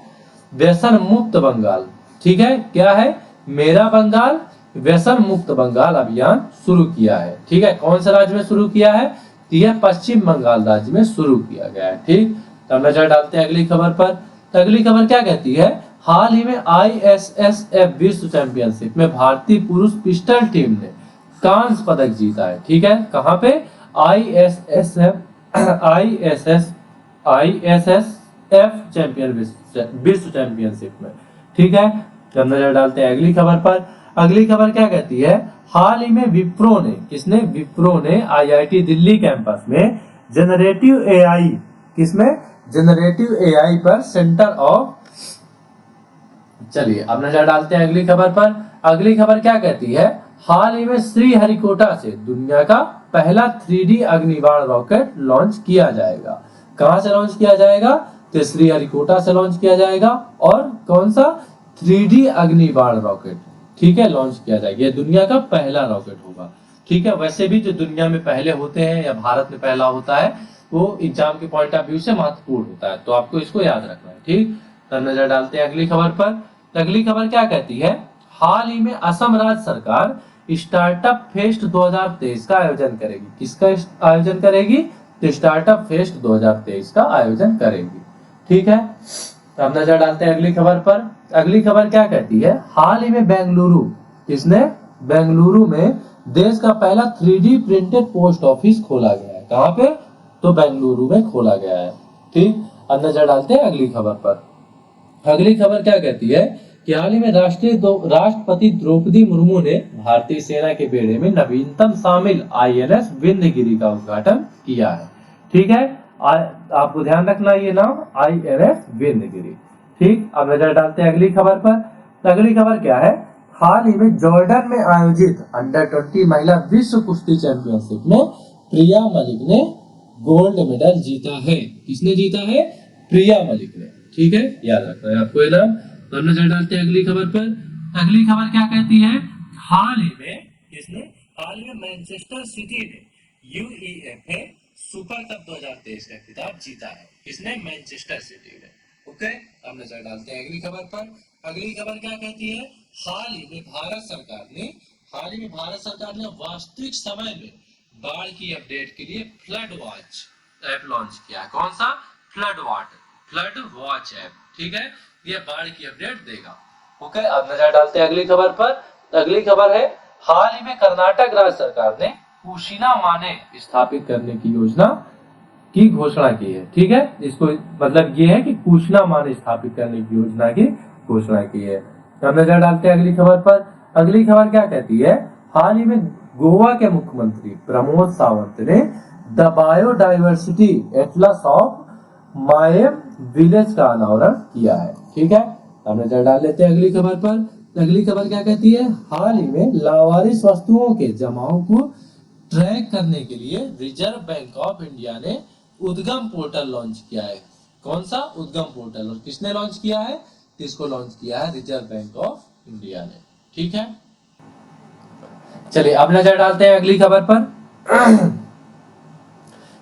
व्यसन मुक्त बंगाल, ठीक है, क्या है, मेरा बंगाल व्यसन मुक्त बंगाल अभियान शुरू किया है। ठीक है, कौन से राज्य में शुरू किया है, यह पश्चिम बंगाल राज्य में शुरू किया गया है। ठीक, तब नजर डालते हैं अगली खबर पर। अगली खबर क्या कहती है, हाल ही में ISSF विश्व चैंपियनशिप में भारतीय पुरुष पिस्टल टीम ने कांस्य पदक जीता है। ठीक है, कहां पे, ISSF चैंपियन विश्व चैंपियनशिप में। ठीक है, तब नजर डालते हैं अगली खबर पर। अगली खबर क्या कहती है, हाल ही में विप्रो ने, किसने, विप्रो ने IIT दिल्ली कैंपस में जनरेटिव AI, किसमें, जनरेटिव AI पर सेंटर ऑफ, चलिए अब नजर डालते हैं अगली खबर पर। अगली खबर क्या कहती है, हाल ही में श्रीहरिकोटा से दुनिया का पहला 3D अग्निबाण रॉकेट लॉन्च किया जाएगा। कहां से लॉन्च किया जाएगा, तो श्रीहरिकोटा से लॉन्च किया जाएगा। और कौन सा, 3D अग्निबाण रॉकेट, ठीक है, लॉन्च किया जाएगा। ये दुनिया का पहला रॉकेट होगा। ठीक है, वैसे भी जो दुनिया में पहले होते हैं या भारत में पहला होता है वो एग्जाम के पॉइंट ऑफ व्यू से महत्वपूर्ण होता है, तो आपको इसको याद रखना है। ठीक, तब नजर डालते हैं अगली खबर पर। अगली खबर क्या कहती है, हाल ही में असम राज्य सरकार स्टार्टअप फेस्ट 2023 का आयोजन करेगी। किसका आयोजन करेगी, तो स्टार्टअप फेस्ट 2023 का आयोजन करेगी। ठीक है, अब नजर डालते हैं अगली खबर पर। अगली खबर क्या कहती है, हाल ही में बेंगलुरु, किसने, बेंगलुरु में देश का पहला 3D प्रिंटेड पोस्ट ऑफिस खोला गया है। कहां पे, तो बेंगलुरु में खोला गया है। ठीक, अब नजर डालते हैं अगली खबर पर। अगली खबर क्या कहती है कि हाल ही में राष्ट्रपति द्रौपदी मुर्मू ने भारतीय सेना के बेड़े में नवीनतम शामिल INS विंध्यगिरि का उद्घाटन किया है। ठीक है, आपको ध्यान रखना ये नाम, INS विंध्यगिरि। ठीक, अब नजर डालते हैं अगली खबर पर। अगली खबर क्या है, हाल ही में जॉर्डन में आयोजित अंडर-20 महिला विश्व कुश्ती चैंपियनशिप में प्रिया मलिक ने गोल्ड मेडल जीता है। किसने जीता है, प्रिया मलिक ने। ठीक है, याद रखना है आपको ये नाम। तो नजर डालते हैं अगली खबर पर। अगली खबर क्या कहती है, हाल ही में, किसने, हाल ही में मैनचेस्टर सिटी ने UEFA सुपर कप 2023 का खिताब जीता है। किसने, मैनचेस्टर सिटी ने। ओके, अब नजर डालते हैं अगली खबर पर। अगली खबर क्या कहती है, हाल ही में भारत सरकार ने वास्तविक समय में बाढ़ की अपडेट के लिए फ्लड वॉच ऐप लॉन्च किया है। कौन सा, फ्लड वॉच ऐप। ठीक है, ये बाढ़ की अपडेट देगा। ओके, अब नजर डालते हैं अगली खबर पर। अगली खबर है, हाल ही में कर्नाटक राज्य सरकार ने कुशीना माने स्थापित करने की योजना की घोषणा की है। ठीक है, इसको मतलब ये है कि कुशीना माने स्थापित करने की योजना की घोषणा की है। अब नजर डालते हैं अगली खबर पर। अगली खबर क्या कहती है, हाल ही में गोवा के मुख्यमंत्री प्रमोद सावंत ने the biodiversity Atlas of मायम village का अनावरण किया है। ठीक है, अब नजर डाल लेते हैं अगली खबर पर। अगली खबर क्या कहती है, हाल ही में लावारिस वस्तुओं के जमाओं को ट्रैक करने के लिए रिजर्व बैंक ऑफ इंडिया ने उद्गम पोर्टल लॉन्च किया है। कौन सा, उद्गम पोर्टल, और किसने लॉन्च किया है, इसको लॉन्च किया है रिजर्व बैंक ऑफ इंडिया ने। ठीक है, चलिए अब नजर डालते हैं अगली खबर पर।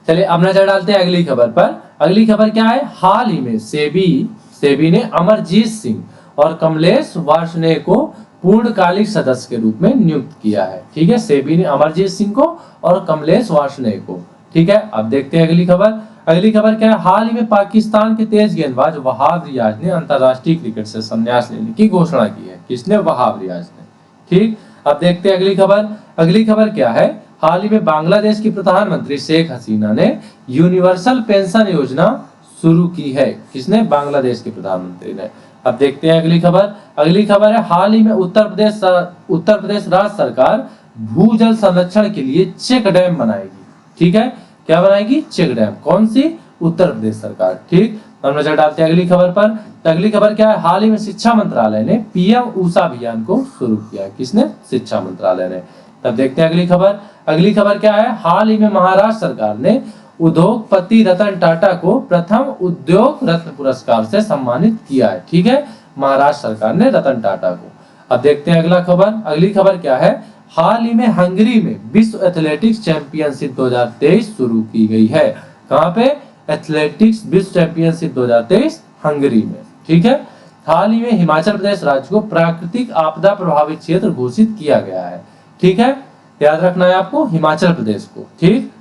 चलिए अब नजर डालते हैं अगली खबर पर। अगली खबर क्या है, हाल ही में सेबी ने अमरजीत सिंह और कमलेश वार्ष्णेय को पूर्णकालिक सदस्य के रूप में नियुक्त किया है। ठीक है, सेबी ने अमरजीत सिंह को और कमलेश वार्ष्णेय को। ठीक है, अब देखते हैं अगली खबर। अगली खबर क्या है, हाल ही में पाकिस्तान के तेज गेंदबाज वहाब रियाज ने अंतरराष्ट्रीय क्रिकेट से संन्यास लेने की घोषणा की है। किसने, वहाब रियाज ने। ठीक, अब देखते हैं अगली खबर। अगली खबर क्या है, हाल ही में बांग्लादेश की प्रधानमंत्री शेख हसीना ने यूनिवर्सल पेंशन योजना शुरू की है। किसने? बांग्लादेश के प्रधानमंत्री ने। अब देखते हैं अगली खबर। अगली खबर है हाल ही में उत्तर प्रदेश राज्य सरकार भूजल संरक्षण के लिए चेक डैम बनाएगी। ठीक है, क्या बनाएगी? Check dam. कौन सी? उत्तर प्रदेश सरकार। ठीक, हम नजर डालते हैं अगली खबर पर। अगली खबर क्या है? हाल ही में शिक्षा मंत्रालय ने पीएम ऊषा अभियान को शुरू किया। किसने? शिक्षा मंत्रालय ने। तब देखते हैं अगली खबर। अगली खबर क्या है? हाल ही में महाराष्ट्र सरकार ने उद्योगपति रतन टाटा को प्रथम उद्योग रत्न पुरस्कार से सम्मानित किया है। ठीक है, महाराष्ट्र सरकार ने रतन टाटा को। अब देखते हैं अगला खबर। अगली खबर क्या है? हाल ही में हंगरी में विश्व एथलेटिक्स चैंपियनशिप 2023 शुरू की गई है। कहां पे? एथलेटिक्स विश्व चैंपियनशिप 2023 हंगरी में। ठीक है, हाल ही में हिमाचल प्रदेश राज्य को प्राकृतिक आपदा प्रभावित क्षेत्र घोषित किया गया है। ठीक है, याद रखना है आपको हिमाचल प्रदेश को। ठीक,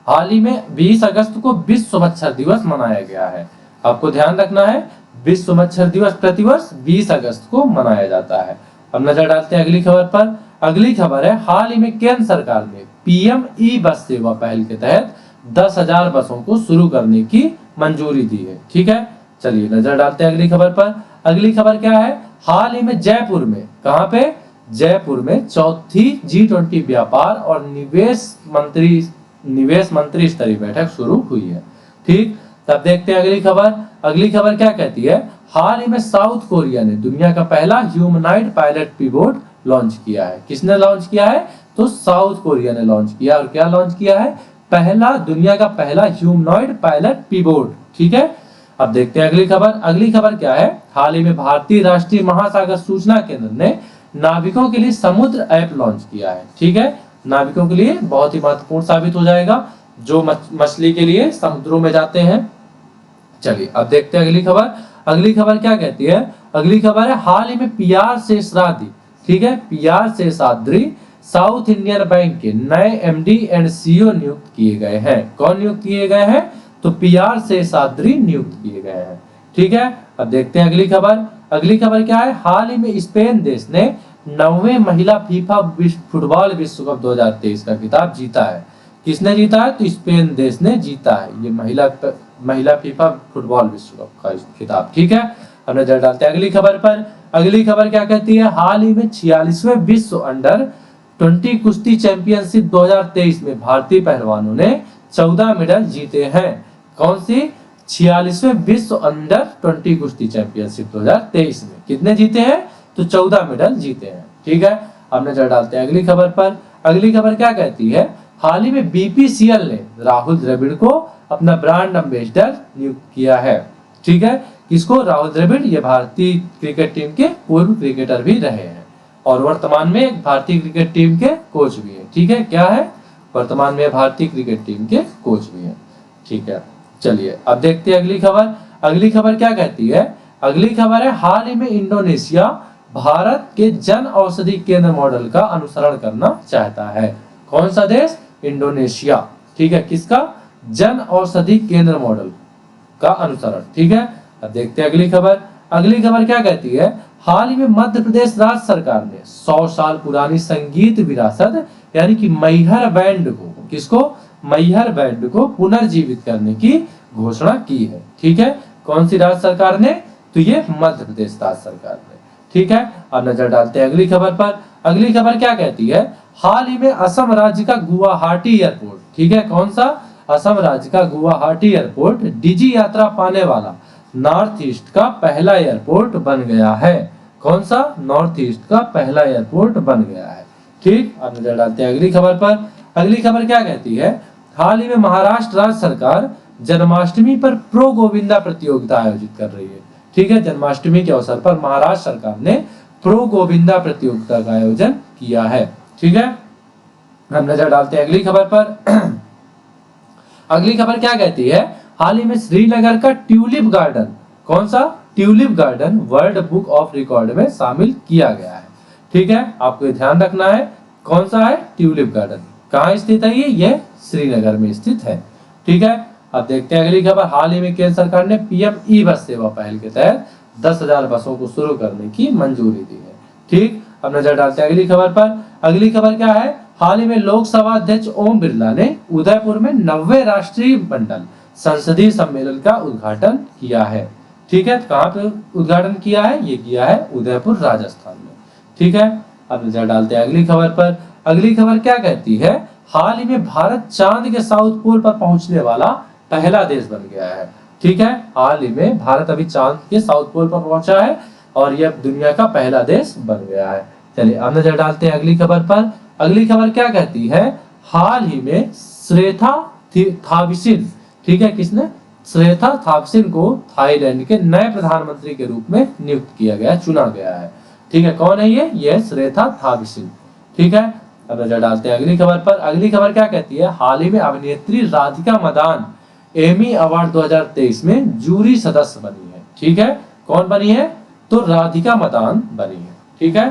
हाल ही में 20 अगस्त को विश्व मच्छर दिवस मनाया गया है। आपको ध्यान रखना है, विश्व मच्छर दिवस प्रतिवर्ष 20 अगस्त को मनाया जाता है। अब नजर डालते हैं अगली खबर पर। अगली खबर है हाल ही में केंद्र सरकार ने पीएम ई बस सेवा पहल के तहत 10,000 बसों को शुरू करने की मंजूरी दी है। ठीक है, चलिए नजर डालते हैं अगली खबर पर। अगली खबर क्या है? हाल ही में जयपुर में, कहां पे? जयपुर में चौथी G20 व्यापार और निवेश मंत्री स्तरीय बैठक शुरू हुई है। ठीक, तब देखते हैं अगली खबर। अगली खबर क्या कहती है? हाल ही में साउथ कोरिया ने दुनिया का पहला ह्यूमनॉइड पायलट पिबोट लॉन्च किया है। किसने लॉन्च किया है? तो साउथ कोरिया ने लॉन्च किया। और क्या लॉन्च किया है? दुनिया का पहला ह्यूमनॉइड पायलट पिबोट। ठीक है, अब देखते हैं अगली खबर। अगली खबर क्या है? हाल ही में भारतीय राष्ट्रीय महासागर सूचना केंद्र ने नाविकों के लिए समुद्र ऐप लॉन्च किया है। ठीक है, नाविकों के लिए बहुत ही महत्वपूर्ण साबित हो जाएगा जो मछली के लिए समुद्रों में जाते हैं। चलिए अब देखते हैं अगली खबर। अगली खबर क्या कहती है? अगली खबर है हाल ही में पीआर शेषाद्री, ठीक है, PR Seshadri south Indian bank के नए एमडी एंड सीईओ नियुक्त किए गए हैं। कौन नियुक्त किए गए हैं? तो पीआर शेषाद्री नियुक्त किए गए हैं। ठीक है, अब देखते हैं अगली खबर। अगली खबर क्या है? हाल ही में स्पेन देश ने 9वें महिला फीफा फुटबॉल विश्व कप 2023 का खिताब जीता है। किसने जीता है? तो स्पेन देश ने जीता है ये महिला फीफा फुटबॉल विश्व कप का खिताब। ठीक है, अब नजर डालते हैं अगली खबर पर। अगली खबर क्या कहती है? हाल ही में 46वें विश्व अंडर 20 कुश्ती चैंपियनशिप 2023 में भारतीय पहलवानों ने 14 मेडल जीते हैं। कौन सी? 46वें विश्व अंडर 20 कुश्ती चैंपियनशिप 2023 में कितने जीते हैं? तो 14 मेडल जीते हैं। ठीक है, अब नजर डालते हैं अगली खबर पर। अगली खबर क्या कहती है? हाल ही में बीपीसीएल ने राहुल द्रविड़ को अपना ब्रांड एम्बेसडर नियुक्त किया है। ठीक है, किसको? राहुल द्रविड़। ये भारतीय क्रिकेट टीम के पूर्व क्रिकेटर भी रहे हैं और वर्तमान में भारतीय क्रिकेट टीम के कोच भी है। ठीक है, क्या है? वर्तमान में भारतीय क्रिकेट टीम के कोच भी है। ठीक है, चलिए अब देखते हैं अगली खबर। अगली खबर क्या कहती है? अगली खबर है हाल ही में इंडोनेशिया भारत के जन औषधि केंद्र मॉडल का अनुसरण करना चाहता है। कौन सा देश? इंडोनेशिया। ठीक है, किसका? जन औषधि केंद्र मॉडल का अनुसरण। ठीक है, अब देखते हैं अगली खबर। अगली खबर क्या कहती है? हाल ही में मध्य प्रदेश राज्य सरकार ने 100 साल पुरानी संगीत विरासत यानी कि मैहर बैंड को, किसको? मैहर बैंड को पुनर्जीवित करने की घोषणा की है। ठीक है, कौन सी राज्य सरकार ने? तो ये मध्य प्रदेश राज्य सरकार ने। ठीक है, अब नजर डालते हैं अगली खबर पर। अगली खबर क्या कहती है? हाल ही में असम राज्य का गुवाहाटी एयरपोर्ट, ठीक है, कौन सा? असम राज्य का गुवाहाटी एयरपोर्ट डिजी यात्रा पाने वाला नॉर्थ ईस्ट का पहला एयरपोर्ट बन गया है। कौन सा? नॉर्थ ईस्ट का पहला एयरपोर्ट बन गया है। ठीक, अब नजर डालते हैं अगली खबर पर। अगली खबर क्या कहती है? हाल ही में महाराष्ट्र राज्य सरकार जन्माष्टमी पर प्रो गोविंदा प्रतियोगिता आयोजित कर रही है। ठीक है, जन्माष्टमी के अवसर पर महाराष्ट्र सरकार ने प्रो गोविंदा प्रतियोगिता का आयोजन किया है। ठीक है, हम नजर डालते हैं अगली खबर पर। अगली खबर क्या कहती है? हाल ही में श्रीनगर का ट्यूलिप गार्डन, कौन सा? Tulip garden world book of record में शामिल किया गया है। ठीक है, आपको ध्यान रखना है कौन सा है? Tulip garden. कहाँ स्थित है ये? श्रीनगर में स्थित है। ठीक है, अब देखते हैं अगली खबर। हाल ही में केंद्र सरकार ने पीएम ई बस सेवा पहल के तहत 10,000 बसों को शुरू करने की मंजूरी दी है। ठीक, अब नजर डालते हैं अगली खबर पर। अगली खबर क्या है? हाल ही में लोकसभा अध्यक्ष ओम बिरला ने उदयपुर में 90वें राष्ट्रीय मंडल संसदीय सम्मेलन का उद्घाटन किया है। ठीक है, कहाँ पे उद्घाटन किया है? ये किया है उदयपुर राजस्थान में। ठीक है, अब नजर डालते हैं अगली खबर पर। अगली खबर क्या कहती है? हाल ही में भारत चांद के साउथ पोल पर पहुंचने वाला पहला देश बन गया है। ठीक है, हाल ही में भारत अभी चांद के साउथ पोल पर पहुंचा है और यह दुनिया का पहला देश बन गया है। चलिए अब नजर डालते हैं अगली खबर पर। अगली खबर क्या कहती है? हाल ही में श्रेथा थाविसिन, ठीक है, किसने? श्रेथा थाविसिन को थाईलैंड के नए प्रधानमंत्री के रूप में नियुक्त किया गया, चुना गया है। ठीक है, कौन है ये? ये श्रेथा थाविसिन। ठीक है, अब नजर डालते हैं अगली खबर पर। अगली खबर क्या कहती है? हाल ही में अभिनेत्री राधिका मदान एमी अवार्ड 2023 में जूरी सदस्य बनी है। ठीक है, कौन बनी है? तो राधिका मदान बनी है। ठीक है,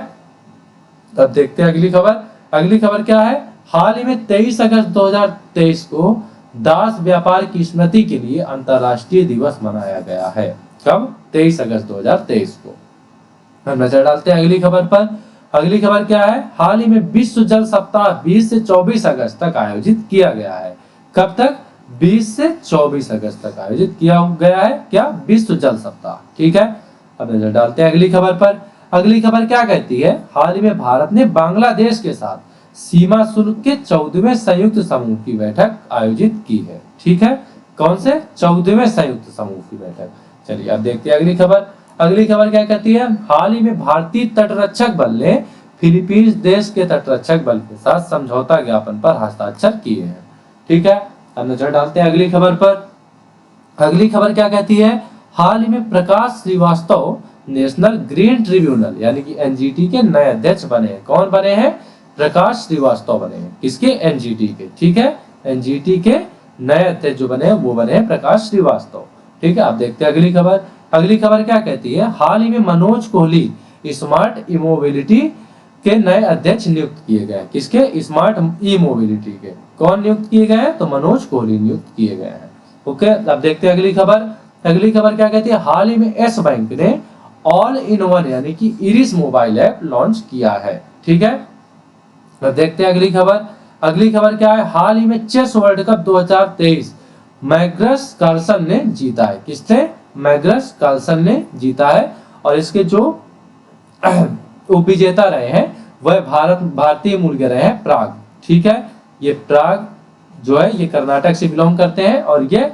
अब देखते हैं अगली खबर। अगली खबर क्या है? हाल ही में 23 अगस्त 2023 को दास व्यापार की स्मृति के लिए अंतरराष्ट्रीय दिवस मनाया गया है। कब? 23 अगस्त 2023 को। हम नजर डालते हैं अगली खबर पर। अगली खबर क्या है? हाल ही में विश्व जल सप्ताह 20 से 24 अगस्त तक आयोजित किया गया है। कब तक? 20 से 24 अगस्त तक आयोजित किया गया है। क्या? विश्व जल सप्ताह। ठीक है, अब नजर डालते हैं अगली खबर पर। अगली खबर क्या कहती है? हाल ही में भारत ने बांग्लादेश के साथ सीमा शुल्क के 14वें संयुक्त समूह की बैठक आयोजित की है। ठीक है, कौन से? 14वें संयुक्त समूह की बैठक। चलिए अब देखते हैं अगली खबर। अगली खबर क्या कहती है? हाल ही में भारतीय तटरक्षक बल ने फिलीपींस देश के तटरक्षक बल के साथ समझौता ज्ञापन पर हस्ताक्षर किए हैं। ठीक है, अब नजर डालते हैं अगली खबर पर। अगली खबर क्या कहती है? हाल ही में प्रकाश श्रीवास्तव नेशनल ग्रीन ट्रिब्यूनल यानी कि एनजीटी के नए अध्यक्ष बने हैं। कौन बने हैं? प्रकाश श्रीवास्तव बने हैं। किसके? एनजीटी के। ठीक है, एनजीटी के नए अध्यक्ष जो बने हैं वो बने हैं प्रकाश श्रीवास्तव। ठीक है, अब देखते हैं अगली खबर। अगली खबर क्या कहती है? हाल ही में मनोज कोहली स्मार्ट ई मोबिलिटी के नए अध्यक्ष नियुक्त किए गए। किसके? स्मार्ट ई मोबिलिटी के। कौन नियुक्त किए गए हैं? तो मनोज कोहली नियुक्त किए गए हैं। ओके, अब देखते हैं अगली खबर। अगली खबर क्या कहती है? हाल ही में यस बैंक ने ऑल इन वन यानी कि इरिस मोबाइल ऐप लॉन्च किया है। ठीक है, अब देखते हैं अगली खबर। अगली खबर क्या है? हाल ही में chess world cup 2023 Magnus Carlsen ने जीता है। किसने? मैग्नस कार्लसन ने जीता है और इसके जो उपविजेता रहे हैं वह भारतीय मूल के रहे हैं, प्राग। ठीक है, ये प्राग जो है ये कर्नाटक से बिलोंग करते हैं और ये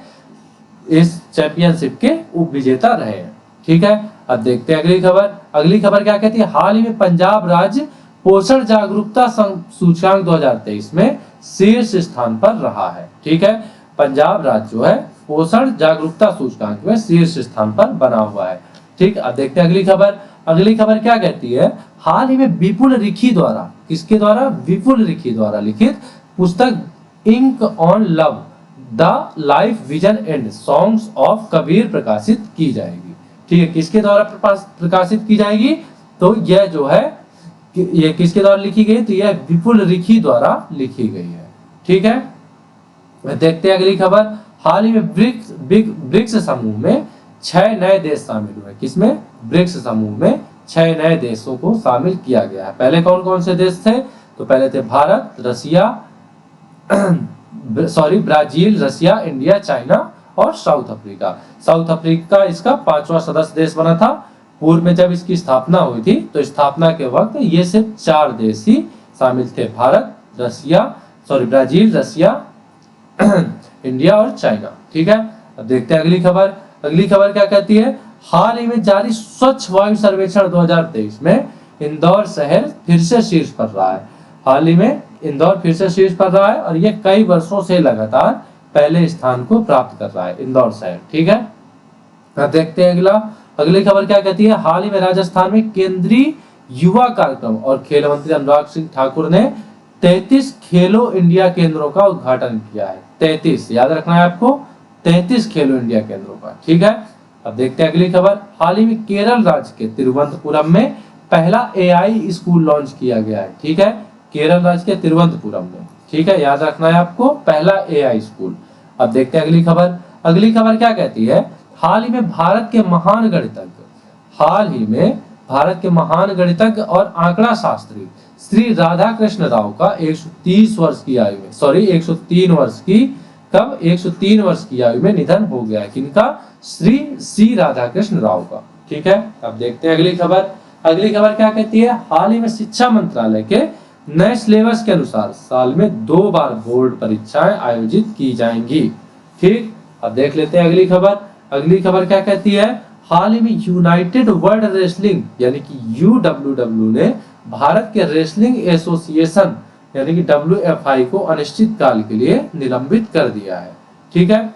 इस चैंपियनशिप के उपविजेता रहे हैं। ठीक है, अब देखते हैं अगली खबर। अगली खबर क्या कहती है? हाल ही में पंजाब राज्य पोषण जागरूकता सूचकांक 2023 में शीर्ष स्थान पर रहा है। ठीक है, पंजाब राज्य जो है पोषण जागरूकता सूचकांक में शीर्ष स्थान पर बना हुआ है। ठीक, अब देखते हैं अगली खबर। अगली खबर क्या कहती है? हाल ही में विपुल रिखी द्वारा, किसके द्वारा? विपुल रिखी द्वारा लिखित पुस्तक ink on love the life vision and songs of Kabir प्रकाशित की जाएगी। ठीक है, किसके द्वारा प्रकाशित की जाएगी? तो यह जो है ये किसके द्वारा लिखी गई? तो यह विपुल रिखी द्वारा लिखी गई है। ठीक है, देखते हैं अगली खबर। हाल ही में ब्रिक्स समूह में 6 नए देश शामिल हुए। किसमें? ब्रिक्स समूह में 6 नए देशों को शामिल किया गया है। पहले कौन कौन से देश थे? तो पहले थे भारत, रसिया ब्राजील, रसिया, इंडिया, चाइना और साउथ अफ्रीका। साउथ अफ्रीका इसका 5वां सदस्य देश बना था। पूर्व में जब इसकी स्थापना हुई थी तो स्थापना के वक्त ये सिर्फ 4 देश ही शामिल थे, भारत, ब्राजील, रसिया, इंडिया और चाइना। ठीक है, अब देखते हैं अगली खबर। अगली खबर क्या कहती है? हाल ही में जारी स्वच्छ वायु सर्वेक्षण 2023 में इंदौर शहर फिर से शीर्ष पर रहा है। हाल ही में इंदौर फिर से शीर्ष पर रहा है और ये कई वर्षों से लगातार पहले स्थान को प्राप्त कर रहा है इंदौर शहर। ठीक है, अब देखते हैं अगला। अगली खबर क्या कहती है? हाल ही में राजस्थान में केंद्रीय युवा कार्यक्रम और खेल मंत्री अनुराग सिंह ठाकुर ने 33 खेलो इंडिया केंद्रों का उद्घाटन किया है। 33 याद रखना है आपको, 33 खेलो इंडिया केंद्रों का। ठीक है, अब देखते हैं अगली खबर। हाल ही में केरल राज्य के तिरुवनंतपुरम में पहला एआई स्कूल लॉन्च किया गया है। ठीक है, केरल राज्य के तिरुवनंतपुरम में। ठीक है, याद रखना है आपको, पहला एआई स्कूल। अब देखते हैं अगली खबर। अगली खबर क्या कहती है? हाल ही में भारत के महान गणितज्ञ और आंकड़ा शास्त्री श्री राधा कृष्ण राव का 130 वर्ष की आयु में, सॉरी 103 वर्ष की, कब 103 वर्ष की आयु में निधन हो गया। किनका? श्री सी राधा कृष्ण राव का। ठीक है, अब देखते हैं अगली खबर। अगली खबर क्या कहती है? हाल ही में शिक्षा मंत्रालय के नए सिलेबस के अनुसार साल में 2 बार बोर्ड परीक्षाएं आयोजित की जाएंगी। ठीक, अब देख लेते हैं अगली खबर। अगली खबर क्या कहती है? हाल ही में यूनाइटेड वर्ल्ड रेसलिंग यानी कि UWW ने भारत के रेसलिंग एसोसिएशन यानी कि WFI को अनिश्चित काल के लिए निलंबित कर दिया है। ठीक है,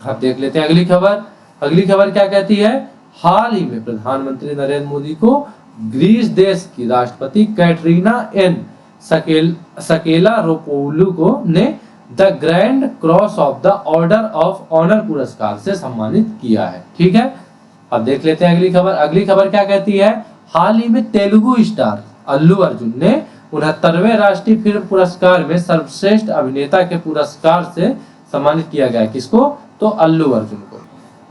अब देख लेते हैं अगली खबर। अगली खबर क्या कहती है? हाल ही में प्रधानमंत्री नरेंद्र मोदी को ग्रीस देश की राष्ट्रपति कैटरीना एन सकेलारोपोउलू को ने the grand cross of the order of honour पुरस्कार से सम्मानित किया है। ठीक है, अब देख लेते हैं अगली खबर। अगली खबर क्या कहती है? हाल ही में तेलुगु स्टार अल्लू अर्जुन ने 69वें राष्ट्रीय फिल्म पुरस्कार में सर्वश्रेष्ठ अभिनेता के पुरस्कार से सम्मानित किया गया। किसको? तो अल्लू अर्जुन को।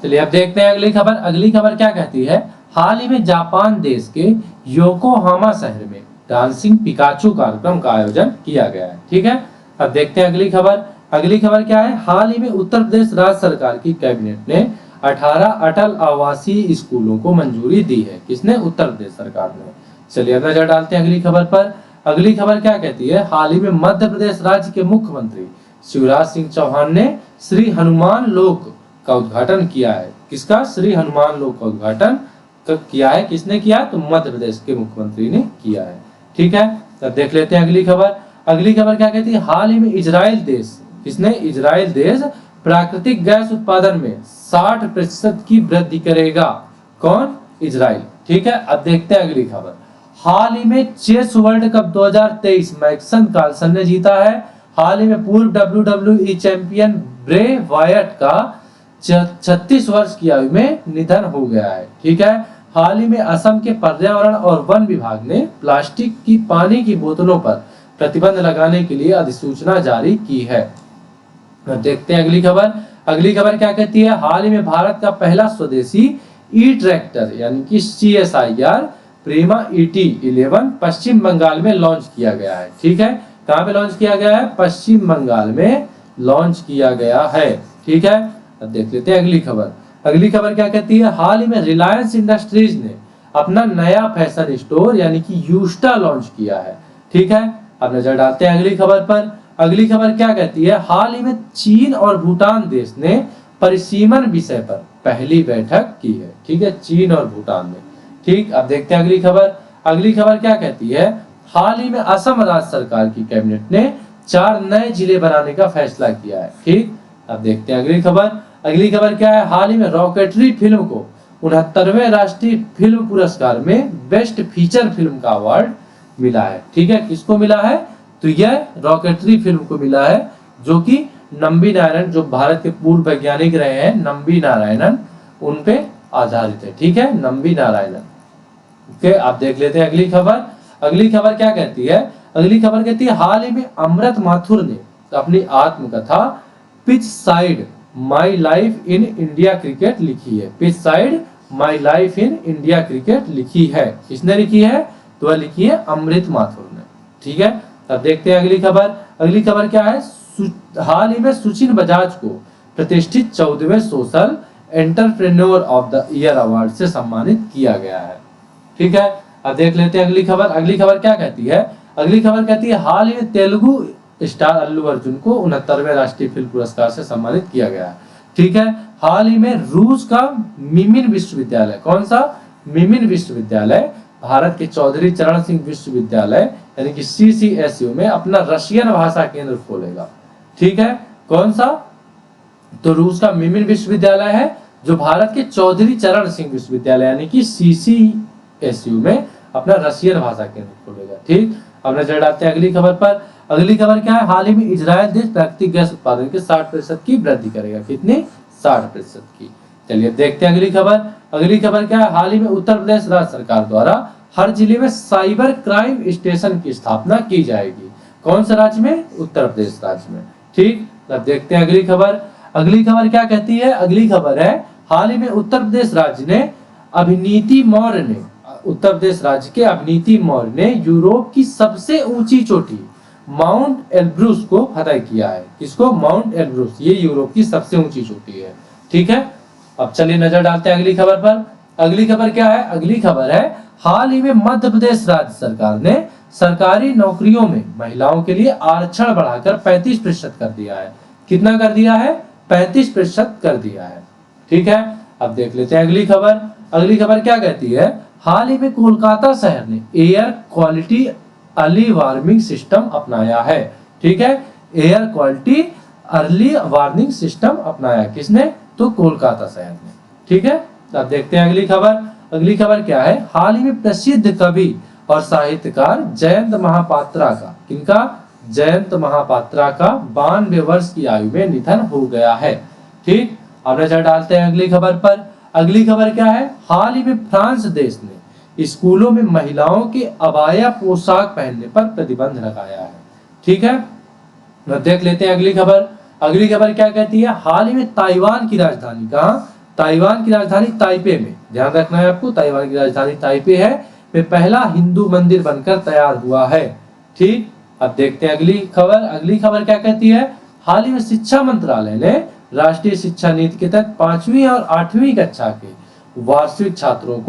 चलिए अब देखते हैं अगली खबर। अगली खबर क्या कहती है? हाल ही में जापान देश के योकोहामा शहर में डांसिंग पिकाचू कार्यक्रम का आयोजन किया गया है। ठीक है, अब देखते हैं अगली खबर। अगली खबर क्या है? हाल ही में उत्तर प्रदेश राज्य सरकार की कैबिनेट ने 18 अटल आवासीय स्कूलों को मंजूरी दी है। किसने? उत्तर प्रदेश सरकार ने। चलिए अब नजर डालते हैं अगली खबर पर। अगली खबर क्या कहती है? हाल ही में मध्य प्रदेश राज्य के मुख्यमंत्री शिवराज सिंह चौहान ने श्री हनुमान लोक का उद्घाटन किया है। किसका? श्री हनुमान लोक का उद्घाटन किया है। किसने किया? तो मध्य प्रदेश के मुख्यमंत्री ने किया है। ठीक है, अब देख लेते हैं अगली खबर। अगली खबर क्या कहती है? हाल ही में इजराइल देश, किसने? इजराइल देश प्राकृतिक गैस उत्पादन में 60% की वृद्धि करेगा। कौन? इजराइल। ठीक है, अब देखते हैं अगली खबर। हाल ही में चेस वर्ल्ड कप 2023 मैग्सन कार्लसन ने जीता है। हाल ही में पूर्व WWE चैंपियन ब्रे वायट का 36 वर्ष की आयु में निधन हो गया है। ठीक है, हाल ही में असम के पर्यावरण और वन विभाग ने प्लास्टिक की पानी की बोतलों पर प्रतिबंध लगाने के लिए अधिसूचना जारी की है। देखते हैं अगली खबर। अगली खबर क्या कहती है? हाल ही में भारत का पहला स्वदेशी ई ट्रैक्टर यानी कि CSIR प्रीमा ET11 पश्चिम बंगाल में लॉन्च किया गया है। ठीक है, कहां पे लॉन्च किया गया है? पश्चिम बंगाल में लॉन्च किया गया है। ठीक है, अब देख लेते हैं अगली खबर। अगली खबर क्या कहती है? हाल ही में रिलायंस इंडस्ट्रीज ने अपना नया फैशन स्टोर यानी कि यूस्टा लॉन्च किया है। ठीक है, अब नजर डालते हैं अगली खबर पर। अगली खबर क्या कहती है? हाल ही में चीन और भूटान देश ने परिसीमन विषय पर पहली बैठक की है। ठीक है, चीन और भूटान में। ठीक, अब देखते हैं अगली खबर। अगली खबर क्या कहती है? हाल ही में असम राज्य सरकार की कैबिनेट ने 4 नए जिले बनाने का फैसला किया है। ठीक, अब देखते हैं अगली खबर। अगली खबर क्या है? हाल ही में रॉकेटरी फिल्म को 69वें राष्ट्रीय फिल्म पुरस्कार में बेस्ट फीचर फिल्म का अवार्ड मिला है। ठीक है, किसको मिला है? तो यह रॉकेटरी फिल्म को मिला है, जो कि नंबी नारायण, जो भारत के पूर्व वैज्ञानिक रहे हैं नंबी नारायणन, उन पे आधारित है। ठीक है, नंबी नारायणन। ओके, आप देख लेते हैं अगली खबर। अगली खबर क्या कहती है? अगली खबर कहती है हाल ही में अमृत माथुर ने अपनी आत्मकथा pitch side my life in India cricket लिखी है। Pitch side my life in India cricket लिखी है। किसने लिखी है? तो वह लिखी है अमृत माथुर ने। ठीक है, अब देखते हैं अगली खबर। अगली खबर क्या है? हाल ही में सुचिन बजाज को प्रतिष्ठित 14वें social entrepreneur of the year award से सम्मानित किया गया है। ठीक है, अब देख लेते हैं अगली खबर। अगली खबर क्या कहती है? अगली खबर कहती है हाल ही में तेलुगु स्टार अल्लू अर्जुन को 69वें राष्ट्रीय फिल्म पुरस्कार से सम्मानित किया गया है। ठीक है, हाल ही में रूस का मिमिन विश्वविद्यालय, कौन सा? मिमिन विश्वविद्यालय भारत के चौधरी चरण सिंह विश्वविद्यालय यानी कि CCSU में अपना रशियन भाषा केंद्र खोलेगा। ठीक है, कौन सा? तो रूस का मिमिन विश्वविद्यालय है, जो भारत के चौधरी चरण सिंह विश्वविद्यालय यानी कि CCSU में अपना रशियन भाषा केंद्र खोलेगा। ठीक, अब नजर डालते हैं अगली खबर पर। अगली खबर क्या है? हाल ही में इजराइल देश प्राकृतिक गैस उत्पादन के 60% की वृद्धि करेगा। कितनी? 60% की। चलिए देखते हैं अगली खबर। अगली खबर क्या है? हाल ही में उत्तर प्रदेश राज्य सरकार द्वारा हर जिले में साइबर क्राइम स्टेशन की स्थापना की जाएगी। कौन से राज्य में? उत्तर प्रदेश राज्य में। ठीक, अब देखते हैं अगली खबर। अगली खबर क्या कहती है? अगली खबर है हाल ही में उत्तर प्रदेश राज्य ने अभिनीति मौर्य ने उत्तर प्रदेश राज्य के अवनीति मौर्य ने यूरोप की सबसे ऊंची चोटी माउंट एल्ब्रूस को फतह किया है। किसको? माउंट एल्ब्रूस, ये यूरोप की सबसे ऊंची चोटी है। ठीक है, अब चलिए नजर डालते हैं अगली खबर पर। अगली खबर क्या है? अगली खबर है हाल ही में मध्य प्रदेश राज्य सरकार ने सरकारी नौकरियों में महिलाओं के लिए आरक्षण बढ़ाकर 35% कर दिया है। कितना कर दिया है? 35% कर दिया है। ठीक है, अब देख लेते हैं अगली खबर। अगली खबर क्या कहती है? हाल ही में कोलकाता शहर ने air quality early warning system अपनाया है। ठीक है, air quality early warning system अपनाया किसने? तो कोलकाता शहर ने। ठीक है, अब देखते हैं अगली खबर। अगली खबर क्या है? हाल ही में प्रसिद्ध कवि और साहित्यकार जयंत महापात्रा का, किनका? जयंत महापात्रा का 92 वर्ष की आयु में निधन हो गया है। ठीक, अब नजर डालते हैं अगली खबर पर। अगली खबर क्या है? हाल ही में फ्रांस देश ने स्कूलों में महिलाओं के अबाया पोशाक पहनने पर प्रतिबंध लगाया है। ठीक है, देख लेते हैं अगली खबर। अगली खबर क्या कहती है? हाल ही में ताइवान की राजधानी, कहाँ? ताइवान की राजधानी ताइपे में, ध्यान रखना है आपको, ताइवान की राजधानी ताइपे है, में पहला हिंदू मंदिर बनकर तैयार हुआ है। ठीक, अब देखते हैं अगली खबर। अगली खबर क्या कहती है? हाल ही में शिक्षा मंत्रालय ने राष्ट्रीय शिक्षा नीति के तहत 5वीं और 8वीं कक्षा के वार्षिक छात्रों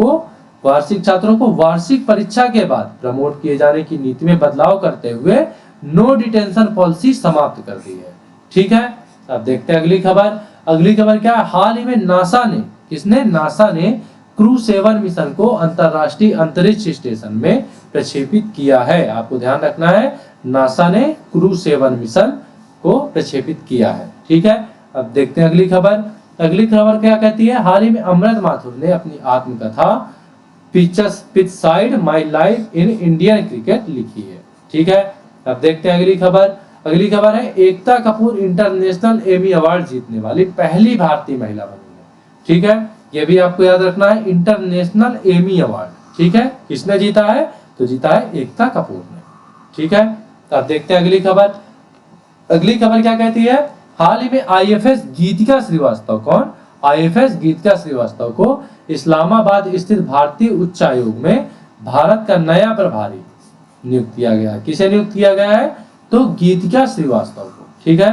को वार्षिक परीक्षा के बाद प्रमोट किए जाने की नीति में बदलाव करते हुए नो डिटेंशन पॉलिसी समाप्त कर दी है। ठीक है, अब देखते हैं अगली खबर। अगली खबर क्या है? हाल ही में नासा ने, किसने? नासा ने क्रू 7 मिशन को अंतरराष्ट्रीय अंतरिक्ष स्टेशन में प्रक्षेपित किया है। आपको ध्यान रखना है, नासा ने क्रू 7 मिशन को प्रक्षेपित किया है। ठीक है, अब देखते हैं अगली खबर। अगली खबर क्या कहती है? हाल ही में अमृत माथुर ने अपनी आत्मकथा pitch side my life in Indian cricket लिखी है। ठीक है, अब देखते हैं अगली खबर। अगली खबर है Ekta Kapoor international Emmy award जीतने वाली पहली भारतीय महिला बनी है। ठीक है, ये भी आपको याद रखना है, इंटरनेशनल एमी अवार्ड। ठीक है, किसने जीता है? तो जीता है एकता कपूर ने। ठीक है, अब देखते हैं अगली खबर। अगली खबर क्या कहती है? हाल ही में आईएफएस गीतिका श्रीवास्तव, कौन? आईएफएस गीतिका श्रीवास्तव को इस्लामाबाद स्थित भारतीय उच्चायोग में भारत का नया प्रभारी नियुक्त किया गया है। किसे नियुक्त किया गया है? तो गीतिका श्रीवास्तव को। ठीक है,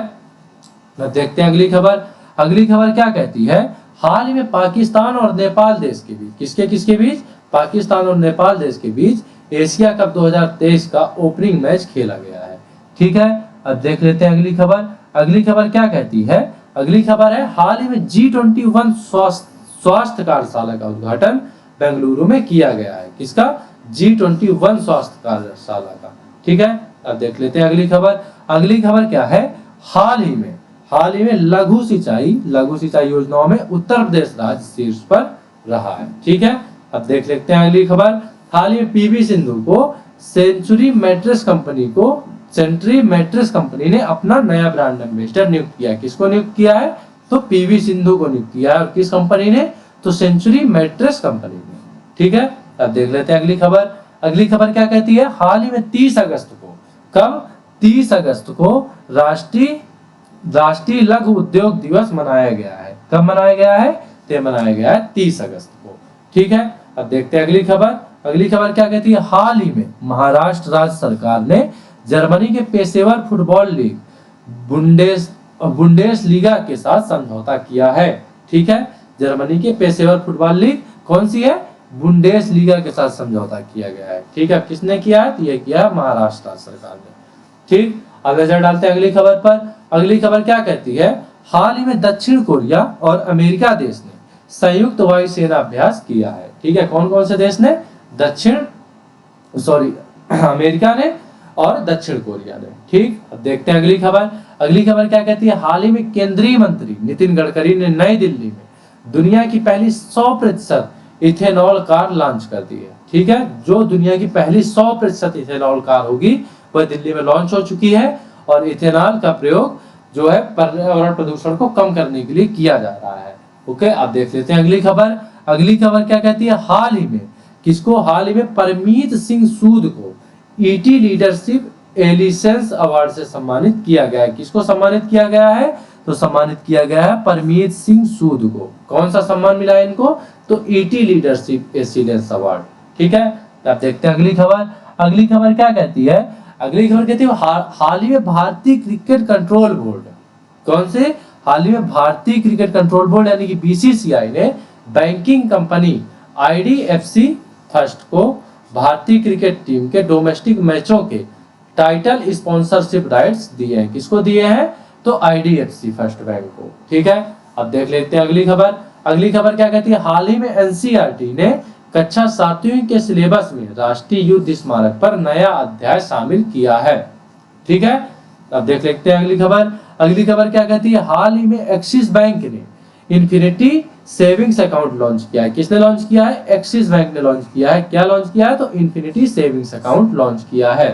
देखते हैं अगली खबर। अगली खबर क्या कहती है? हाल ही में पाकिस्तान और नेपाल देश के बीच, किसके बीच? पाकिस्तान और नेपाल देश के बीच एशिया कप 2023 का ओपनिंग मैच खेला गया है। ठीक है, अब देख लेते हैं अगली खबर। अगली खबर क्या कहती है? अगली खबर है हाल ही में G21 स्वास्थ्य कार्यशाला का उद्घाटन बेंगलुरु में किया गया है। किसका? G21 स्वास्थ्य कार्यशाला का। ठीक है, अब देख लेते हैं अगली खबर। अगली खबर क्या है? हाल ही में लघु सिंचाई योजनाओं में उत्तर प्रदेश राज्य शीर्ष पर रहा है। ठीक है, अब देख लेते हैं अगली खबर। हाल ही में पीवी सिंधु को सेंचुरी मैट्रेस कंपनी ने अपना नया ब्रांड एम्बेसडर नियुक्त किया। किसको नियुक्त किया है? तो पीवी सिंधु को नियुक्त किया है। और किस कंपनी ने? तो सेंचुरी मैट्रेस कंपनी ने। ठीक है, अब देख लेते हैं अगली खबर। अगली खबर क्या कहती है? हाल ही में 30 अगस्त को, कब? 30 अगस्त को राष्ट्रीय लघु उद्योग दिवस मनाया गया है। कब मनाया गया है? तो मनाया गया है 30 अगस्त को। ठीक है, अब देखते हैं अगली खबर। अगली खबर क्या कहती है? हाल ही में महाराष्ट्र राज्य सरकार ने जर्मनी के पेशेवर फुटबॉल लीग बुंडेसलीगा के साथ समझौता किया है। ठीक है, जर्मनी के पेशेवर फुटबॉल लीग कौन सी है? बुंडेसलीगा के साथ समझौता किया गया है। ठीक है, किसने किया है? तो ये किया महाराष्ट्र सरकार ने। ठीक, अब नजर डालते हैं अगली खबर पर। अगली खबर क्या कहती है? हाल ही में दक्षिण कोरिया और अमेरिका देश ने संयुक्त वायुसेना अभ्यास किया है। ठीक है, कौन कौन से देश ने? अमेरिका ने और दक्षिण कोरिया ने। ठीक, अब देखते हैं अगली खबर। अगली खबर क्या कहती है? हाल ही में केंद्रीय मंत्री नितिन गडकरी ने नई दिल्ली में दुनिया की पहली 100% इथेनॉल कार लॉन्च कर दी है। ठीक है, जो दुनिया की पहली 100% इथेनॉल कार होगी वह दिल्ली में लॉन्च हो चुकी है। और इथेनॉल का प्रयोग जो है पर्यावरण प्रदूषण को कम करने के लिए किया जा रहा है। ओके, आप देख लेते हैं अगली खबर। अगली खबर क्या कहती है? हाल ही में किसको? हाल ही में परमीत सिंह सूद को ईटी लीडरशिप एलिसेंस अवार्ड से सम्मानित किया गया है। किसको सम्मानित किया गया है? तो सम्मानित किया गया है परमीत सिंह सूद को। कौन सा सम्मान मिला है इनको? तो ईटी लीडरशिप एक्सीलेंस अवार्ड। ठीक है, तो आप देखते हैं अगली खबर। अगली खबर क्या कहती है? अगली खबर कहती है हाल ही में भारतीय क्रिकेट कंट्रोल बोर्ड, कौन से? हाल ही में भारतीय क्रिकेट कंट्रोल बोर्ड यानी कि बीसीसीआई ने बैंकिंग कंपनी आईडीएफसी फर्स्ट को भारतीय क्रिकेट टीम के डोमेस्टिक मैचों के टाइटल स्पॉन्सरशिप राइट्स दिए हैं। किसको दिए हैं? तो आईडीएफसी फर्स्ट बैंक को। ठीक है, अब देख लेते हैं अगली खबर। अगली खबर क्या कहती है? हाल ही में एनसीईआरटी ने कक्षा 7वीं के सिलेबस में राष्ट्रीय युद्ध स्मारक पर नया अध्याय शामिल किया है। ठीक है, अब देख लेते हैं अगली खबर। अगली खबर क्या कहती है? हाल ही में एक्सिस बैंक ने इन्फिनिटी सेविंग्स अकाउंट लॉन्च किया है। किसने लॉन्च किया है? एक्सिस बैंक ने लॉन्च किया है। क्या लॉन्च किया है? तो इन्फिनिटी सेविंग्स अकाउंट लॉन्च किया है।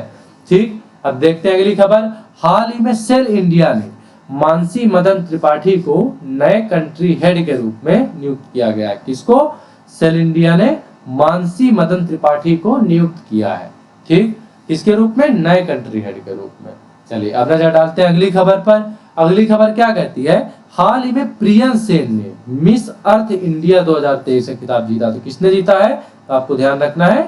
ठीक, अब देखते हैं अगली खबर। हाल ही में सेल इंडिया ने मानसी मदन त्रिपाठी को नए कंट्री हेड के रूप में नियुक्त किया गया है। किसको? सेल इंडिया ने मानसी मदन त्रिपाठी को नियुक्त किया है। ठीक, किसके रूप में? नए कंट्री हेड के रूप में। चलिए अब नजर डालते हैं अगली खबर पर। अगली खबर क्या कहती है? हाल ही में प्रियन सेन ने मिस अर्थ इंडिया 2023 का खिताब जीता। तो किसने जीता है? तो आपको ध्यान रखना है,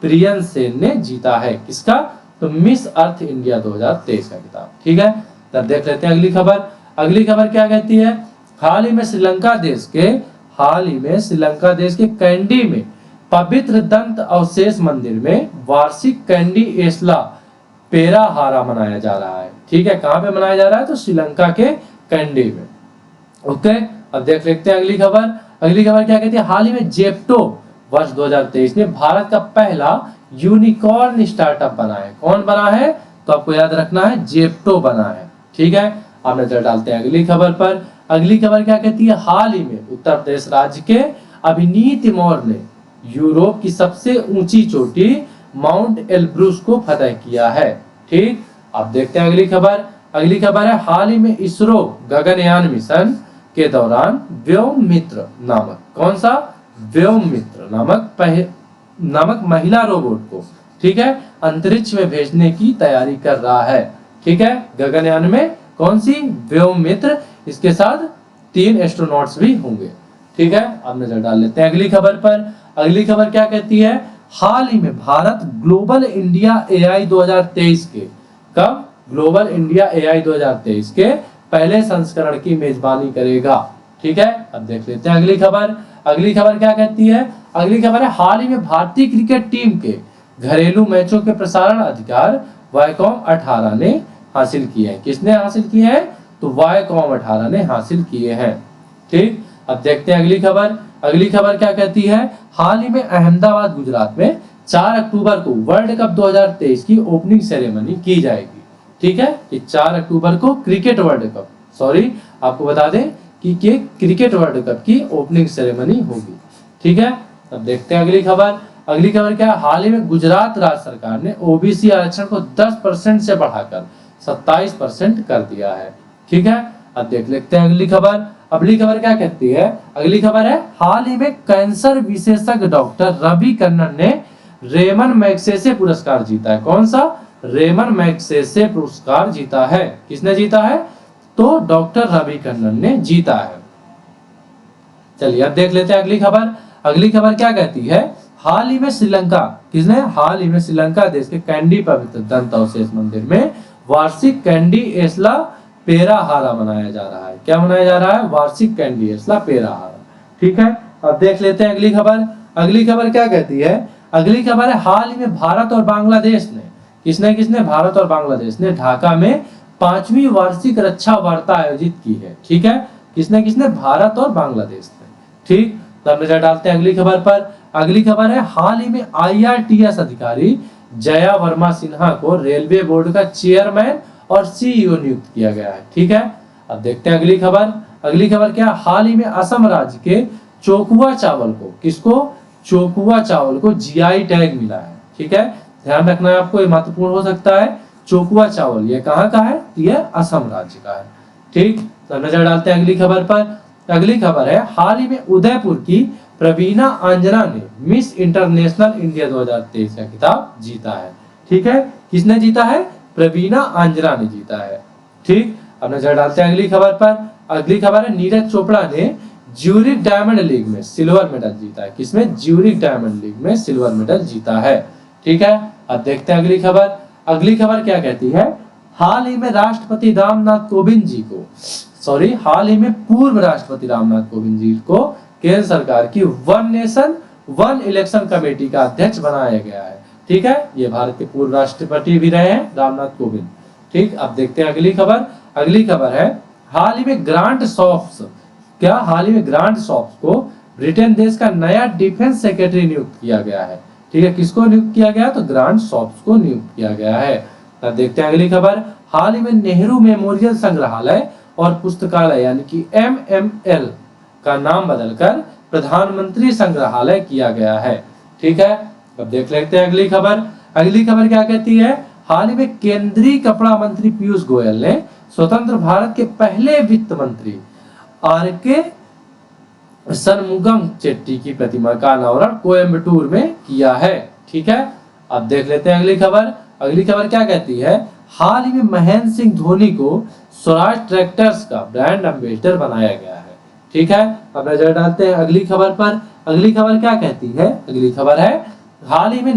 प्रियन सेन ने जीता है। किसका? तो मिस अर्थ इंडिया 2023 का खिताब। ठीक है, तब देख लेते हैं अगली खबर। अगली खबर क्या कहती है? हाल ही में श्रीलंका देश के कैंडी में पवित्र दंत अवशेष मंदिर में वार्षिक कैंडी एस्ला पेराहारा मनाया जा रहा है। ठीक है, कहां पे मनाया जा रहा है? तो श्रीलंका के कैंडी में। ओके, अब देख लेते हैं अगली खबर। अगली खबर क्या कहती है? हाल ही में जेप्टो वर्ष 2023 में भारत का पहला यूनिकॉर्न स्टार्टअप बना है। कौन बना है? तो आपको याद रखना है, जेप्टो बना है। ठीक है, अब नजर डालते हैं अगली खबर पर। अगली खबर क्या कहती है? हाल ही में उत्तर प्रदेश राज्य के अभिनीत मौर्य ने यूरोप की सबसे ऊंची चोटी माउंट एल्ब्रुस को फतह किया है। ठीक, अब देखते हैं अगली खबर। अगली खबर है हाल ही में इसरो गगनयान मिशन के दौरान व्योममित्र नामक, कौन सा? व्योममित्र नामक महिला रोबोट को, ठीक है, अंतरिक्ष में भेजने की तैयारी कर रहा है। ठीक है, गगनयान में कौन सी? व्योममित्र। इसके साथ 3 एस्ट्रोनॉट्स भी होंगे। ठीक है, अब नजर डाल लेते हैं अगली खबर पर। अगली खबर क्या कहती है? हाल ही में भारत ग्लोबल इंडिया एआई 2023 के, कब? ग्लोबल इंडिया एआई 2023 के पहले संस्करण की मेजबानी करेगा। ठीक है, अब देख लेते हैं अगली खबर। अगली खबर क्या कहती है? अगली खबर है हाल ही में भारतीय क्रिकेट टीम के घरेलू मैचों के प्रसारण अधिकार वायकॉम 18 ने हासिल किए हैं। किसने हासिल किए हैं? तो वायकॉम 18 ने हासिल किए हैं। ठीक, अब देखते हैं अगली खबर। अगली खबर क्या कहती है? हाल ही में अहमदाबाद गुजरात में 4 अक्टूबर को वर्ल्ड कप 2023 की ओपनिंग सेरेमनी की जाएगी। ठीक है, कि 4 अक्टूबर को क्रिकेट वर्ल्ड कप, सॉरी आपको बता दें कि क्रिकेट वर्ल्ड कप की ओपनिंग सेरेमनी होगी। ठीक है, अब देखते हैं अगली खबर। अगली खबर क्या है? हाल ही में गुजरात राज्य सरकार ने ओबीसी आरक्षण को 10% से बढ़ाकर 27% कर दिया है। ठीक है, अब देख लेते हैं अगली खबर। अगली खबर क्या कहती है? अगली खबर है हाल ही में कैंसर विशेषज्ञ डॉक्टर रवि कन्नन ने रेमन मैग्सेसे पुरस्कार जीता है। कौन सा? रेमन मैग्सेसे पुरस्कार जीता है। किसने जीता है? तो डॉक्टर रवि कन्नन ने जीता है। चलिए अब देख लेते हैं अगली खबर। अगली खबर क्या कहती है? हाल ही में श्रीलंका, किसने? हाल ही में श्रीलंका देश के कैंडी पवित्र दंत अवशेष मंदिर में वार्षिक कैंडी एस्ला पेराहारा मनाया जा रहा है। क्या मनाया जा रहा है? वार्षिक कैंडी एस्ला पेराहारा। ठीक है, अब देख लेते हैं अगली खबर। अगली खबर क्या कहती है? अगली खबर है हाल ही में भारत और बांग्लादेश ने, किसने भारत और बांग्लादेश ने ढाका में 5वीं वार्षिक रक्षा वार्ता आयोजित की है। ठीक है, किसने? भारत और बांग्लादेश ने। ठीक, तब नजर डालते हैं अगली खबर पर। अगली खबर है हाल ही में आईआरटीएस अधिकारी जया वर्मा सिन्हा को रेलवे बोर्ड का चेयरमैन और सीईओ नियुक्त किया गया है। ठीक है, अब देखते हैं अगली खबर। अगली खबर क्या? हाल ही में असम राज्य के चोकुआ चावल को, किसको? चोकुआ चावल को जीआई टैग मिला है। ठीक है, ध्यान रखना है आपको, ये महत्वपूर्ण हो सकता है। चोकुआ चावल ये कहाँ का है? ये असम राज्य का है। ठीक, तो नजर डालते हैं अगली खबर पर। अगली खबर है हाल ही में उदयपुर की प्रवीणा अंजना ने मिस इंटरनेशनल इंडिया 2023 का खिताब जीता है। ठीक है, किसने जीता है? प्रवीणा अंजना ने जीता है। ठीक, अब नजर डालते हैं अगली खबर पर। अगली खबर है नीरज चोपड़ा ने ज्यूरिक डायमंड लीग में सिल्वर मेडल जीता है। किसमें? ज्यूरिक डायमंड लीग में सिल्वर मेडल जीता है। ठीक है, अब देखते हैं अगली खबर। अगली खबर क्या कहती है? हाल ही में राष्ट्रपति रामनाथ कोविंद जी को हाल ही में पूर्व राष्ट्रपति रामनाथ कोविंद जी को केंद्र सरकार की one nation one election committee का अध्यक्ष बनाया गया है। ठीक है, ये भारत के पूर्व राष्ट्रपति भी रहे हैं रामनाथ कोविंद। ठीक, अब देखते हैं अगली खबर। अगली खबर है हाल ही में ग्रांट शॉप्स को ब्रिटेन देश का नया डिफेंस सेक्रेटरी नियुक्त किया गया है। ठीक है, किसको नियुक्त किया गया? तो ग्रांट शॉप्स को नियुक्त किया गया है। अब देखते हैं अगली खबर। हाल ही में नेहरू मेमोरियल संग्रहालय और पुस्तकालय यानी कि MML का नाम बदलकर प्रधानमंत्री संग्रहालय किया गया है। ठीक है, अब देख लेते हैं अगली खबर। अगली खबर क्या कहती है? हाल ही में केंद्रीय कपड़ा मंत्री पीयूष गोयल ने स्वतंत्र भारत के पहले वित्त मंत्री RK शनमुगम चेट्टी की प्रतिमा का अनावरण कोयम्बटूर में किया है। ठीक है, अब देख लेते हैं अगली खबर। अगली खबर क्या कहती है? हाल ही में महेंद्र सिंह धोनी को स्वराज ट्रैक्टर्स का ब्रांड एम्बेसडर बनाया गया है। ठीक है, अब नजर डालते हैं अगली खबर पर। अगली खबर क्या कहती है? अगली खबर है हाल ही में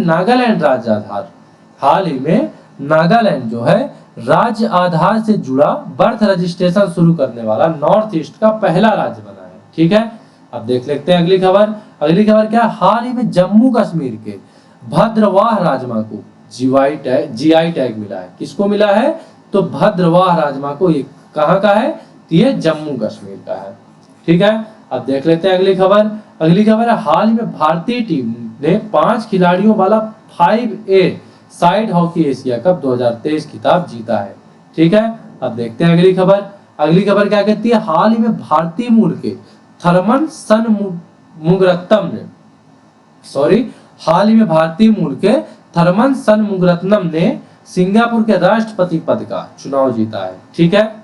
नागालैंड जो है राज्य आधार से जुड़ा बर्थ रजिस्ट्रेशन शुरू करने वाला नॉर्थ ईस्ट का पहला राज्य बना है। ठीक है, अब देख लेते हैं अगली खबर। अगली खबर क्या? हाल ही में जम्मू कश्मीर के भद्रवाह राजमा को GI टैग मिला है। किसको मिला है? तो भद्रवाह राजमा को। ये कहाँ का है? ये जम्मू कश्मीर का है। ठीक है, अब देख लेते हैं अगली खबर। अगली खबर है हाल ही में भारतीय टीम ने 5 खिलाड़ियों वाला 5A side hockey Asia cup 2023 खिताब जीता है। ठीक है, अब देखते हैं अगली खबर। अगली खबर क्या कहती है? हाल ही में भारतीय मूल के थर्मन सनमुगरत्नम ने सिंगापुर के राष्ट्रपति पद का चुनाव जीता है। ठीक है,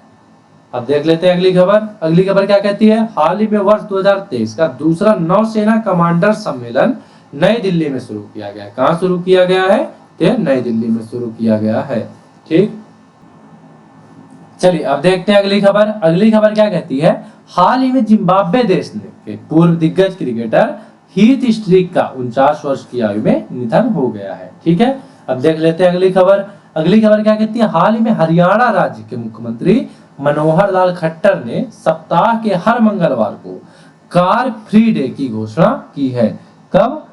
अब देख लेते हैं अगली खबर। अगली खबर क्या कहती है? हाल ही में वर्ष 2023 का दूसरा नौसेना कमांडर सम्मेलन नई दिल्ली में शुरू किया गया है। कहाँ शुरू किया गया है? नई दिल्ली में शुरू किया गया है। ठीक, चलिए अब देखते हैं अगली खबर। अगली खबर क्या कहती है? हाल ही में जिम्बाब्वे देश के पूर्व दिग्गज क्रिकेटर हीथ स्ट्रीक का 49 वर्ष की आयु में निधन हो गया है। ठीक है, अब देख लेते हैं अगली खबर। अगली खबर क्या कहती है? हाल ही में हरियाणा राज्य के मुख्यमंत्री मनोहर लाल खट्टर ने सप्ताह के हर मंगलवार को कार फ्री डे की घोषणा की है। कब?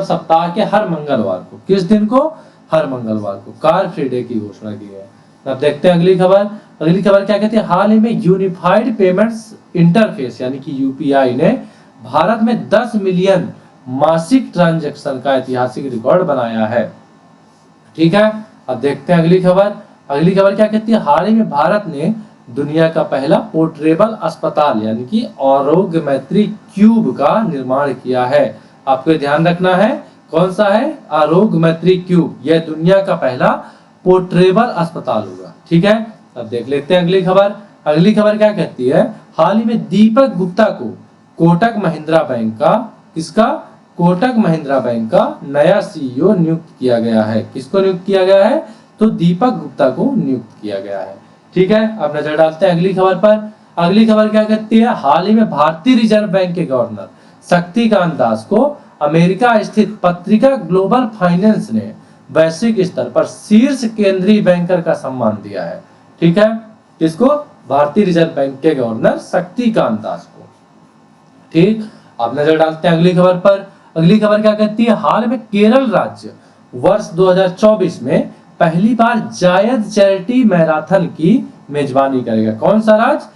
सप्ताह के हर मंगलवार को। किस दिन को? हर मंगलवार को कार फ्री डे की घोषणा की है। अब देखते हैं अगली खबर। अगली खबर क्या कहती है? हाल ही में यूनिफाइड पेमेंट्स इंटरफेस यानी कि UPI ने भारत में 10 मिलियन मासिक ट्रांजैक्शन का ऐतिहासिक रिकॉर्ड बनाया है। ठीक है, अब देखते हैं अगली खबर। अगली खबर क्या कहती है? हाल ही में भारत ने दुनिया का पहला पोर्टेबल अस्पताल यानी कि आरोग्य मैत्री क्यूब का निर्माण किया है। आपको ध्यान रखना है, कौन सा है? आरोग्य मैत्री क्यूब। यह दुनिया का पहला पोर्टेबल अस्पताल होगा। ठीक है, अब देख लेते हैं अगली खबर। अगली खबर क्या कहती है? हाल ही में दीपक गुप्ता को कोटक महिंद्रा बैंक का नया CEO नियुक्त किया गया है। किसको नियुक्त किया गया है? तो दीपक गुप्ता को नियुक्त किया गया है। ठीक है, अब नजर डालते हैं अगली खबर पर। अगली खबर क्या कहती है? हाल ही में भारतीय रिजर्व बैंक के गवर्नर शक्तिकांत दास को अमेरिका स्थित पत्रिका ग्लोबल फाइनेंस ने वैश्विक स्तर पर शीर्ष केंद्रीय बैंकर का सम्मान दिया है। ठीक है, किसको? भारतीय रिजर्व बैंक के गवर्नर शक्तिकांत दास को। ठीक, अब नजर डालते हैं अगली खबर पर। अगली खबर क्या कहती है? हाल में केरल राज्य वर्ष 2024 में पहली बार जायद चैरिटी मैराथन की मेजबानी करेगा। कौन सा राज्य?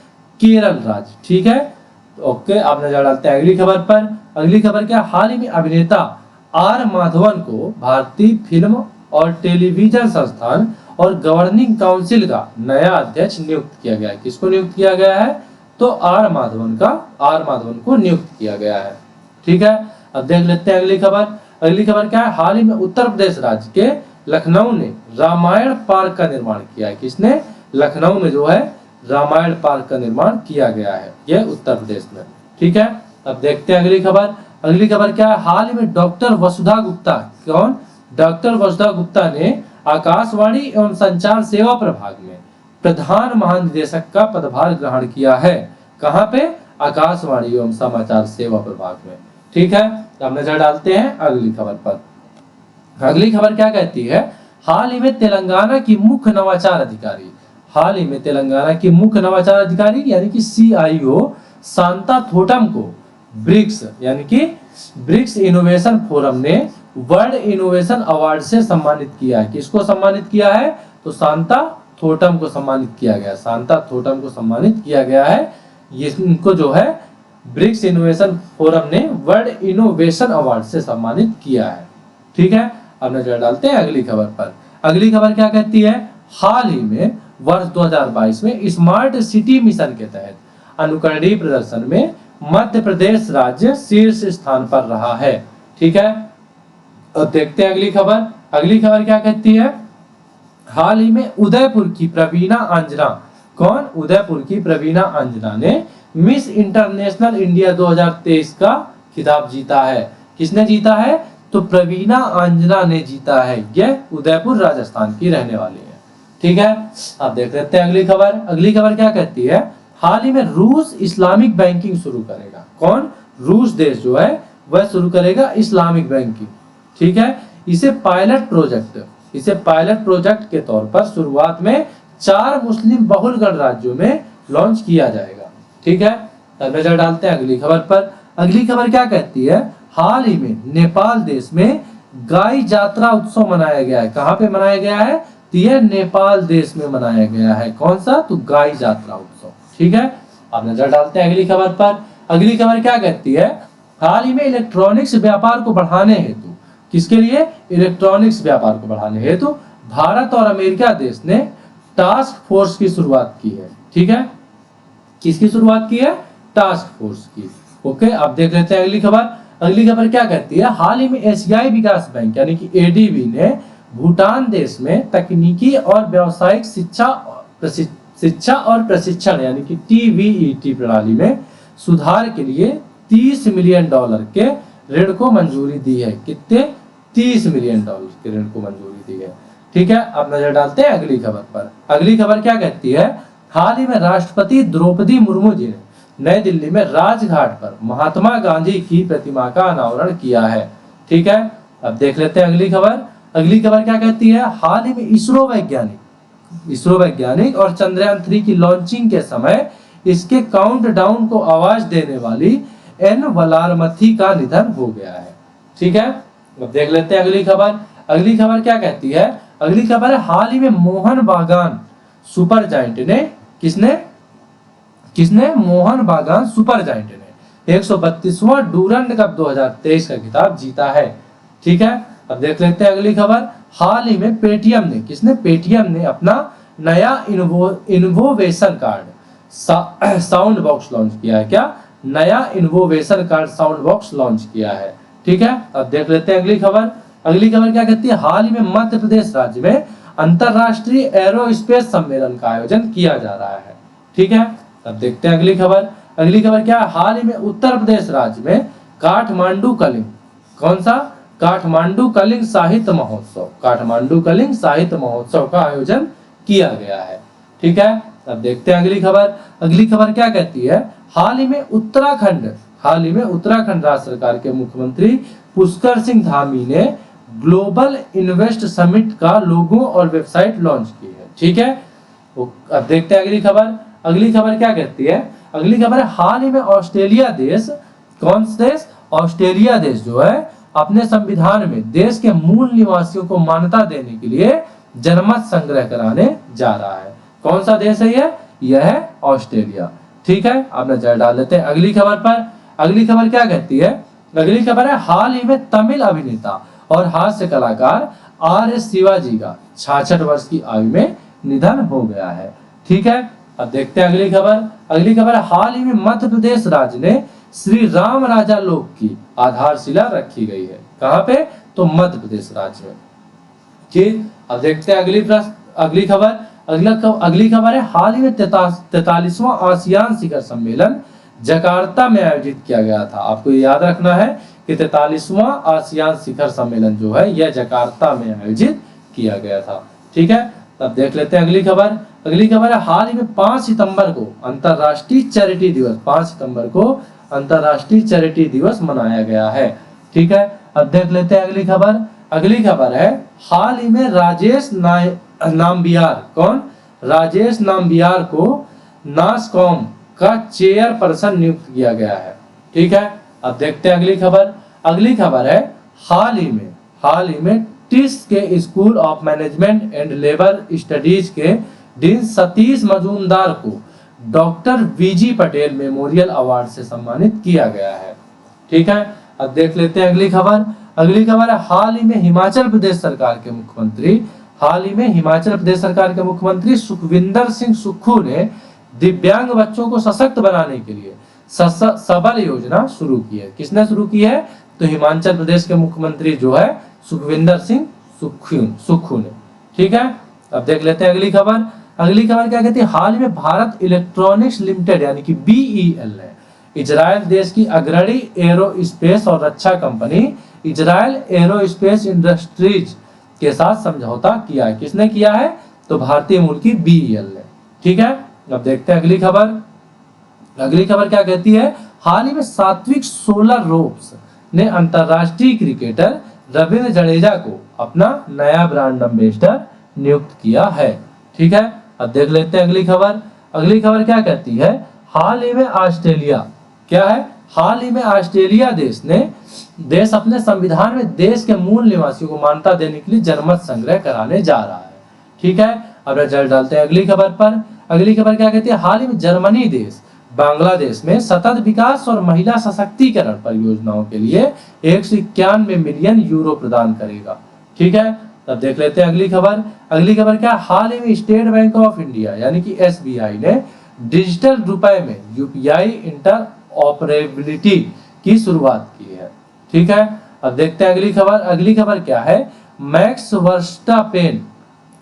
केरल राज्य। ठीक है, ओके, आप नजर डालते हैं अगली खबर पर। अगली खबर क्या? हाल ही में अभिनेता R माधवन को भारतीय फिल्म और टेलीविजन संस्थान और गवर्निंग काउंसिल का नया अध्यक्ष नियुक्त किया गया है। किसको नियुक्त किया गया है? तो R माधवन को नियुक्त किया गया है। ठीक है, अब देख लेते हैं अगली खबर। अगली खबर क्या है? हाल ही में उत्तर प्रदेश राज्य के लखनऊ ने रामायण पार्क का निर्माण किया है। किसने? लखनऊ में जो है रामायण पार्क का निर्माण किया गया है, यह उत्तर प्रदेश में। ठीक है, अब देखते हैं अगली खबर। अगली खबर क्या है? हाल ही में डॉक्टर वसुधा गुप्ता ने आकाशवाणी एवं संचार सेवा प्रभाग में प्रधान महानिदेशक का पदभार ग्रहण किया है। कहाँ पे? आकाशवाणी एवं समाचार सेवा प्रभाग में। ठीक है, अब नजर डालते हैं अगली खबर पर। अगली खबर क्या कहती है? हाल ही में तेलंगाना की मुख्य नवाचार अधिकारी, हाल ही में तेलंगाना की मुख्य नवाचार अधिकारी यानी कि CIO शांता थोटम को ब्रिक्स यानी कि ब्रिक्स इनोवेशन फोरम ने वर्ल्ड इनोवेशन अवार्ड से सम्मानित किया है। किसको सम्मानित किया है? तो शांता थोटम को सम्मानित किया गया, शांता थोटम को सम्मानित किया गया है। ये इनको जो है ब्रिक्स इनोवेशन फोरम ने वर्ल्ड इनोवेशन अवार्ड से सम्मानित किया है। ठीक है, अब नजर डालते हैं अगली खबर पर। अगली खबर क्या कहती है? हाल ही में वर्ष 2022 में स्मार्ट सिटी मिशन के तहत अनुकरणीय प्रदर्शन में मध्य प्रदेश राज्य शीर्ष स्थान पर रहा है। ठीक है, अब देखते हैं अगली खबर। अगली खबर क्या कहती है? हाल ही में उदयपुर की प्रवीणा अंजना, कौन? उदयपुर की प्रवीणा अंजना ने मिस इंटरनेशनल इंडिया 2023 का खिताब जीता है। किसने जीता है? तो प्रवीणा अंजना ने जीता है। यह उदयपुर राजस्थान की रहने वाली है। ठीक है, अब देख लेते हैं अगली खबर। अगली खबर क्या कहती है? हाल ही में रूस इस्लामिक बैंकिंग शुरू करेगा। कौन? रूस देश जो है वह शुरू करेगा इस्लामिक बैंकिंग। ठीक है, इसे पायलट प्रोजेक्ट के तौर पर शुरुआत में 4 मुस्लिम बहुल गणराज्यों में लॉन्च किया जाएगा। ठीक है, तब नजर डालते हैं अगली खबर पर। अगली खबर क्या कहती है? हाल ही में नेपाल देश में गाय जात्रा उत्सव मनाया गया है। कहाँ पे मनाया गया है? तो यह नेपाल देश में मनाया गया है। कौन सा? तो गाय जात्रा उत्सव। ठीक है, अब नजर डालते हैं अगली खबर पर। अगली खबर क्या कहती है? हाल ही में इलेक्ट्रॉनिक्स व्यापार को बढ़ाने हेतु, किसके लिए? इलेक्ट्रॉनिक्स व्यापार को बढ़ाने हेतु भारत और अमेरिका देश ने टास्क फोर्स की शुरुआत की है। ठीक है, किसकी शुरुआत की है? टास्क फोर्स की। ओके, अब देख लेते हैं अगली खबर। अगली खबर क्या कहती है? हाल ही में एशियाई विकास बैंक यानी कि ADB ने भूटान देश में तकनीकी और व्यावसायिक शिक्षा और प्रशिक्षण यानी कि TVET प्रणाली में सुधार के लिए $30 मिलियन के ऋण को मंजूरी दी है। कितने? $30 मिलियन के ऋण को मंजूरी दी है। ठीक है, अब नजर डालते हैं अगली खबर पर। अगली खबर क्या कहती है? हाल ही में राष्ट्रपति द्रौपदी मुर्मू जी ने नई दिल्ली में राजघाट पर महात्मा गांधी की प्रतिमा का अनावरण किया है। ठीक है, अब देख लेते हैं अगली खबर। अगली खबर क्या कहती है? हाल ही में इसरो वैज्ञानिक और चंद्रयान 3 की लॉन्चिंग के समय इसके काउंटडाउन को आवाज देने वाली एन वलारमथी का निधन हो गया है। ठीक है, अब देख लेते हैं अगली खबर। अगली खबर क्या कहती है? अगली खबर है हाल ही में मोहन बागान सुपर जायंट ने किसने? मोहन बागान सुपर जायंट ने 132वां डूरंड कप 2023 का खिताब जीता है। ठीक है, अब देख लेते हैं अगली खबर। हाल ही में पेटीएम ने अपना नया innovation card sound box launch किया है। क्या? नया innovation card sound box launch किया है। ठीक है, अब देख लेते हैं अगली खबर। अगली खबर क्या कहती है? हाल ही में मध्य प्रदेश राज्य में अंतरराष्ट्रीय एरोस्पेस सम्मेलन का आयोजन किया जा रहा है। ठीक है, अब देखते हैं अगली खबर। अगली खबर क्या है? हाल ही में उत्तर प्रदेश राज्य में काठमांडू कलिंग, कौन सा? काठमांडू कलिंग साहित्य महोत्सव का आयोजन किया गया है। ठीक है, अब देखते हैं अगली खबर। अगली खबर क्या कहती है? हाल ही में उत्तराखंड राज्य सरकार के मुख्यमंत्री पुष्कर सिंह धामी ने ग्लोबल इन्वेस्ट समिट का लोगो और वेबसाइट लॉन्च की है। ठीक है, अब देखते हैं अगली खबर। अगली खबर क्या कहती है? अगली खबर है हाल ही में ऑस्ट्रेलिया देश, कौन सा देश? ऑस्ट्रेलिया देश जो है अपने संविधान में देश के मूल निवासियों को मान्यता देने के लिए जनमत संग्रह कराने जा रहा है। कौन सा देश है ये? यह है ऑस्ट्रेलिया। ठीक है, अब नजर डाल लेते हैं अगली खबर पर। अगली खबर क्या कहती है? अगली खबर है हाल ही में तमिल अभिनेता और हास्य कलाकार RS शिवाजी का 66 वर्ष की आयु में निधन हो गया है। ठीक है, अब देखते हैं अगली खबर। अगली खबर है हाल ही में मध्य प्रदेश राज्य ने श्री राम राजा लोक की आधारशिला रखी गई है। कहाँ पे? तो मध्य प्रदेश राज्य में। ठीक, अब देखते हैं अगली खबर। अगली खबर है हाल ही में 43वां आसियान शिखर सम्मेलन जकार्ता में आयोजित किया गया था। आपको याद रखना है कि 43वां आसियान शिखर सम्मेलन जो है यह जकार्ता में आयोजित किया गया था। ठीक है, तब देख लेते हैं अगली खबर। अगली खबर है, हाल ही में 5 सितंबर को अंतरराष्ट्रीय चैरिटी दिवस, 5 सितंबर को अंतरराष्ट्रीय चैरिटी दिवस मनाया गया है। ठीक है, अब देख लेते हैं अगली खबर। अगली खबर है, हाल ही में राजेश नाम्बियार, कौन? राजेश नाम्बियार को नासकॉम का चेयरपर्सन नियुक्त किया गया है। ठीक है, अब देखते हैं अगली खबर। अगली खबर है, हाल ही में टिस के school of management and labour studies के डीन सतीश मजूमदार को doctor V G Patel memorial award से सम्मानित किया गया है। ठीक है, अब देख लेते हैं अगली खबर। अगली खबर है, हाल ही में हिमाचल प्रदेश सरकार के मुख्यमंत्री सुखविंदर सिंह सुक्खू ने दिव्यांग बच्चों को सशक्त बनाने के लिए सबल योजना शुरू की है। किसने शुरू की है? तो हिमाचल प्रदेश के मुख्यमंत्री जो है सुखविंदर सिंह सुक्खू ने। ठीक है, अब देख लेते हैं अगली खबर। अगली खबर क्या कहती है, हाल ही में भारत इलेक्ट्रॉनिक्स लिमिटेड यानी कि BEL ने इजराइल देश की अग्रणी एरोस्पेस और रक्षा कंपनी इजराइल एरोस्पेस इंडस्ट्रीज के साथ समझौता किया है। किसने किया है? तो भारतीय मूल की BEL ने। ठीक है, अब देखते हैं अगली खबर। अगली खबर क्या कहती है, हाल ही में सात्विक सोलर रोप्स ने अंतरराष्ट्रीय क्रिकेटर रविंद्र जडेजा को अपना नया ब्रांड एम्बेसडर नियुक्त किया है। ठीक है, अब देख लेते हैं अगली खबर। अगली खबर क्या कहती है, हाल ही में ऑस्ट्रेलिया, क्या है? हाल ही में ऑस्ट्रेलिया देश अपने संविधान में देश के मूल निवासियों को मान्यता देने के लिए जनमत संग्रह कराने जा रहा है। ठीक है, अब रिजल्ट डालते हैं अगली खबर पर। अगली खबर क्या कहती है, हाल ही में जर्मनी देश बांग्लादेश में सतत विकास और महिला सशक्तिकरण परियोजनाओं के लिए 191 मिलियन यूरो प्रदान करेगा। ठीक है, तब देख लेते हैं अगली खबर। अगली खबर क्या, हाल ही में स्टेट बैंक ऑफ इंडिया यानी कि SBI ने डिजिटल रुपए में UPI इंटरऑपरेबिलिटी की शुरुआत की है। ठीक है, अब देखते हैं अगली खबर। अगली खबर क्या है, मैक्स वर्स्टापेन,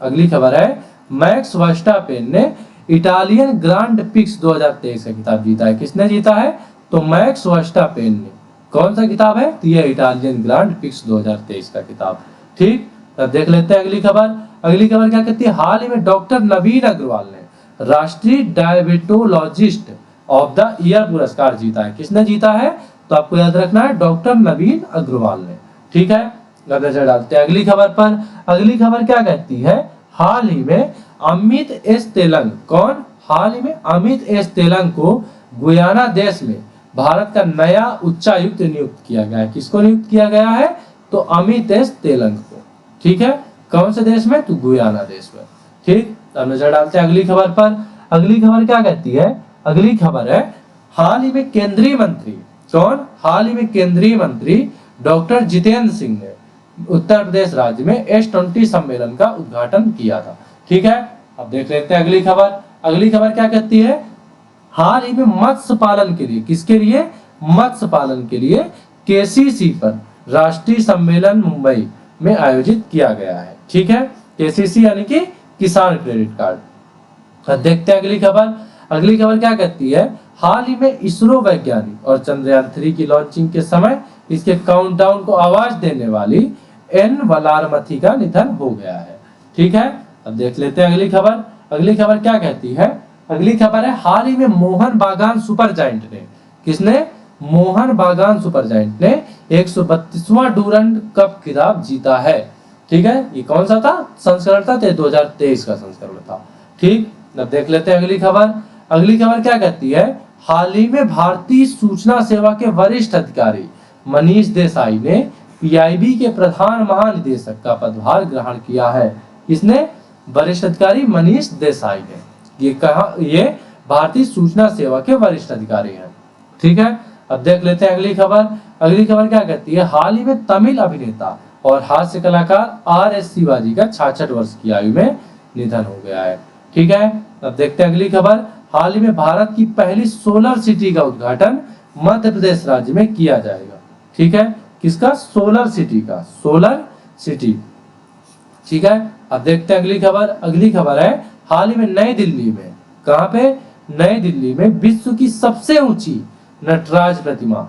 अगली खबर है, मैक्स वर्स्टापेन ने इटालियन ग्रांड पिक्स 2023 का खिताब जीता है। किसने जीता है? तो मैक्स वर्स्टापेन ने। कौन सा किताब है? तो यह इटालियन ग्रांड पिक्स 2023 का किताब। ठीक, तब देख लेते हैं अगली खबर। अगली खबर क्या कहती है, हाल ही में डॉक्टर नवीन अग्रवाल ने राष्ट्रीय डायबिटोलॉजिस्ट ऑफ द ईयर पुरस्कार जीता है। किसने जीता है? तो आपको याद रखना है, डॉक्टर नवीन अग्रवाल ने। ठीक है, नजर डालते हैं अगली खबर पर। अगली खबर क्या कहती है, हाल ही में अमित एस तेलंग, कौन? हाल ही में अमित एस तेलंग को गुयाना देश में भारत का नया उच्चायुक्त नियुक्त किया गया है। किसको नियुक्त किया गया है? तो अमित एस तेलंग को। ठीक है, कौन से देश में? तो गुयाना देश में। ठीक, अब नजर डालते हैं अगली खबर पर। अगली खबर क्या कहती है, अगली खबर है, हाल ही में केंद्रीय मंत्री, कौन? हाल ही में केंद्रीय मंत्री डॉक्टर जितेंद्र सिंह ने उत्तर प्रदेश राज्य में S20 सम्मेलन का उद्घाटन किया था। ठीक है, अब देख लेते हैं अगली खबर। अगली खबर क्या कहती है, हाल ही में मत्स्य पालन के लिए, किसके लिए? मत्स्य पालन के लिए KCC पर राष्ट्रीय सम्मेलन मुंबई में आयोजित किया गया है। ठीक है, KCC यानी कि किसान क्रेडिट कार्ड। अब देखते हैं अगली खबर। अगली खबर क्या कहती है, हाल ही में इसरो वैज्ञानिक और चंद्रयान 3 की लॉन्चिंग के समय इसके काउंटडाउन को आवाज देने वाली N वलारमथी का निधन हो गया है। ठीक है, अब देख लेते हैं अगली खबर। अगली खबर क्या कहती है, अगली खबर है, हाल ही में मोहन बागान सुपर जायंट ने, किसने? मोहन बागान सुपर जायंट ने 132वां डूरंड कप खिताब जीता है। ठीक है, ये कौन सा था? संस्करण था, 2023 का संस्करण था। ठीक, अब देख लेते हैं अगली खबर। अगली खबर क्या कहती है, हाल ही में भारतीय सूचना सेवा के वरिष्ठ अधिकारी मनीष देसाई ने PIB के प्रधान महानिदेशक का पदभार ग्रहण किया है। किसने? वरिष्ठ अधिकारी मनीष देसाई ने। ये कहा, ये भारतीय सूचना सेवा के वरिष्ठ अधिकारी हैं। ठीक है, अब देख लेते हैं अगली खबर। अगली खबर क्या कहती है, हाल ही में तमिल अभिनेता और हास्य कलाकार RS शिवाजी का 66 वर्ष की आयु में निधन हो गया है। ठीक है, अब देखते हैं अगली खबर। हाल ही में भारत की पहली सोलर सिटी का उद्घाटन मध्य प्रदेश राज्य में किया जाएगा। ठीक है, किसका? सोलर सिटी का, सोलर सिटी। ठीक है, अब देखते हैं अगली खबर। अगली खबर है, हाल ही में नई दिल्ली में, कहां पे? नई दिल्ली में विश्व की सबसे ऊंची नटराज प्रतिमा।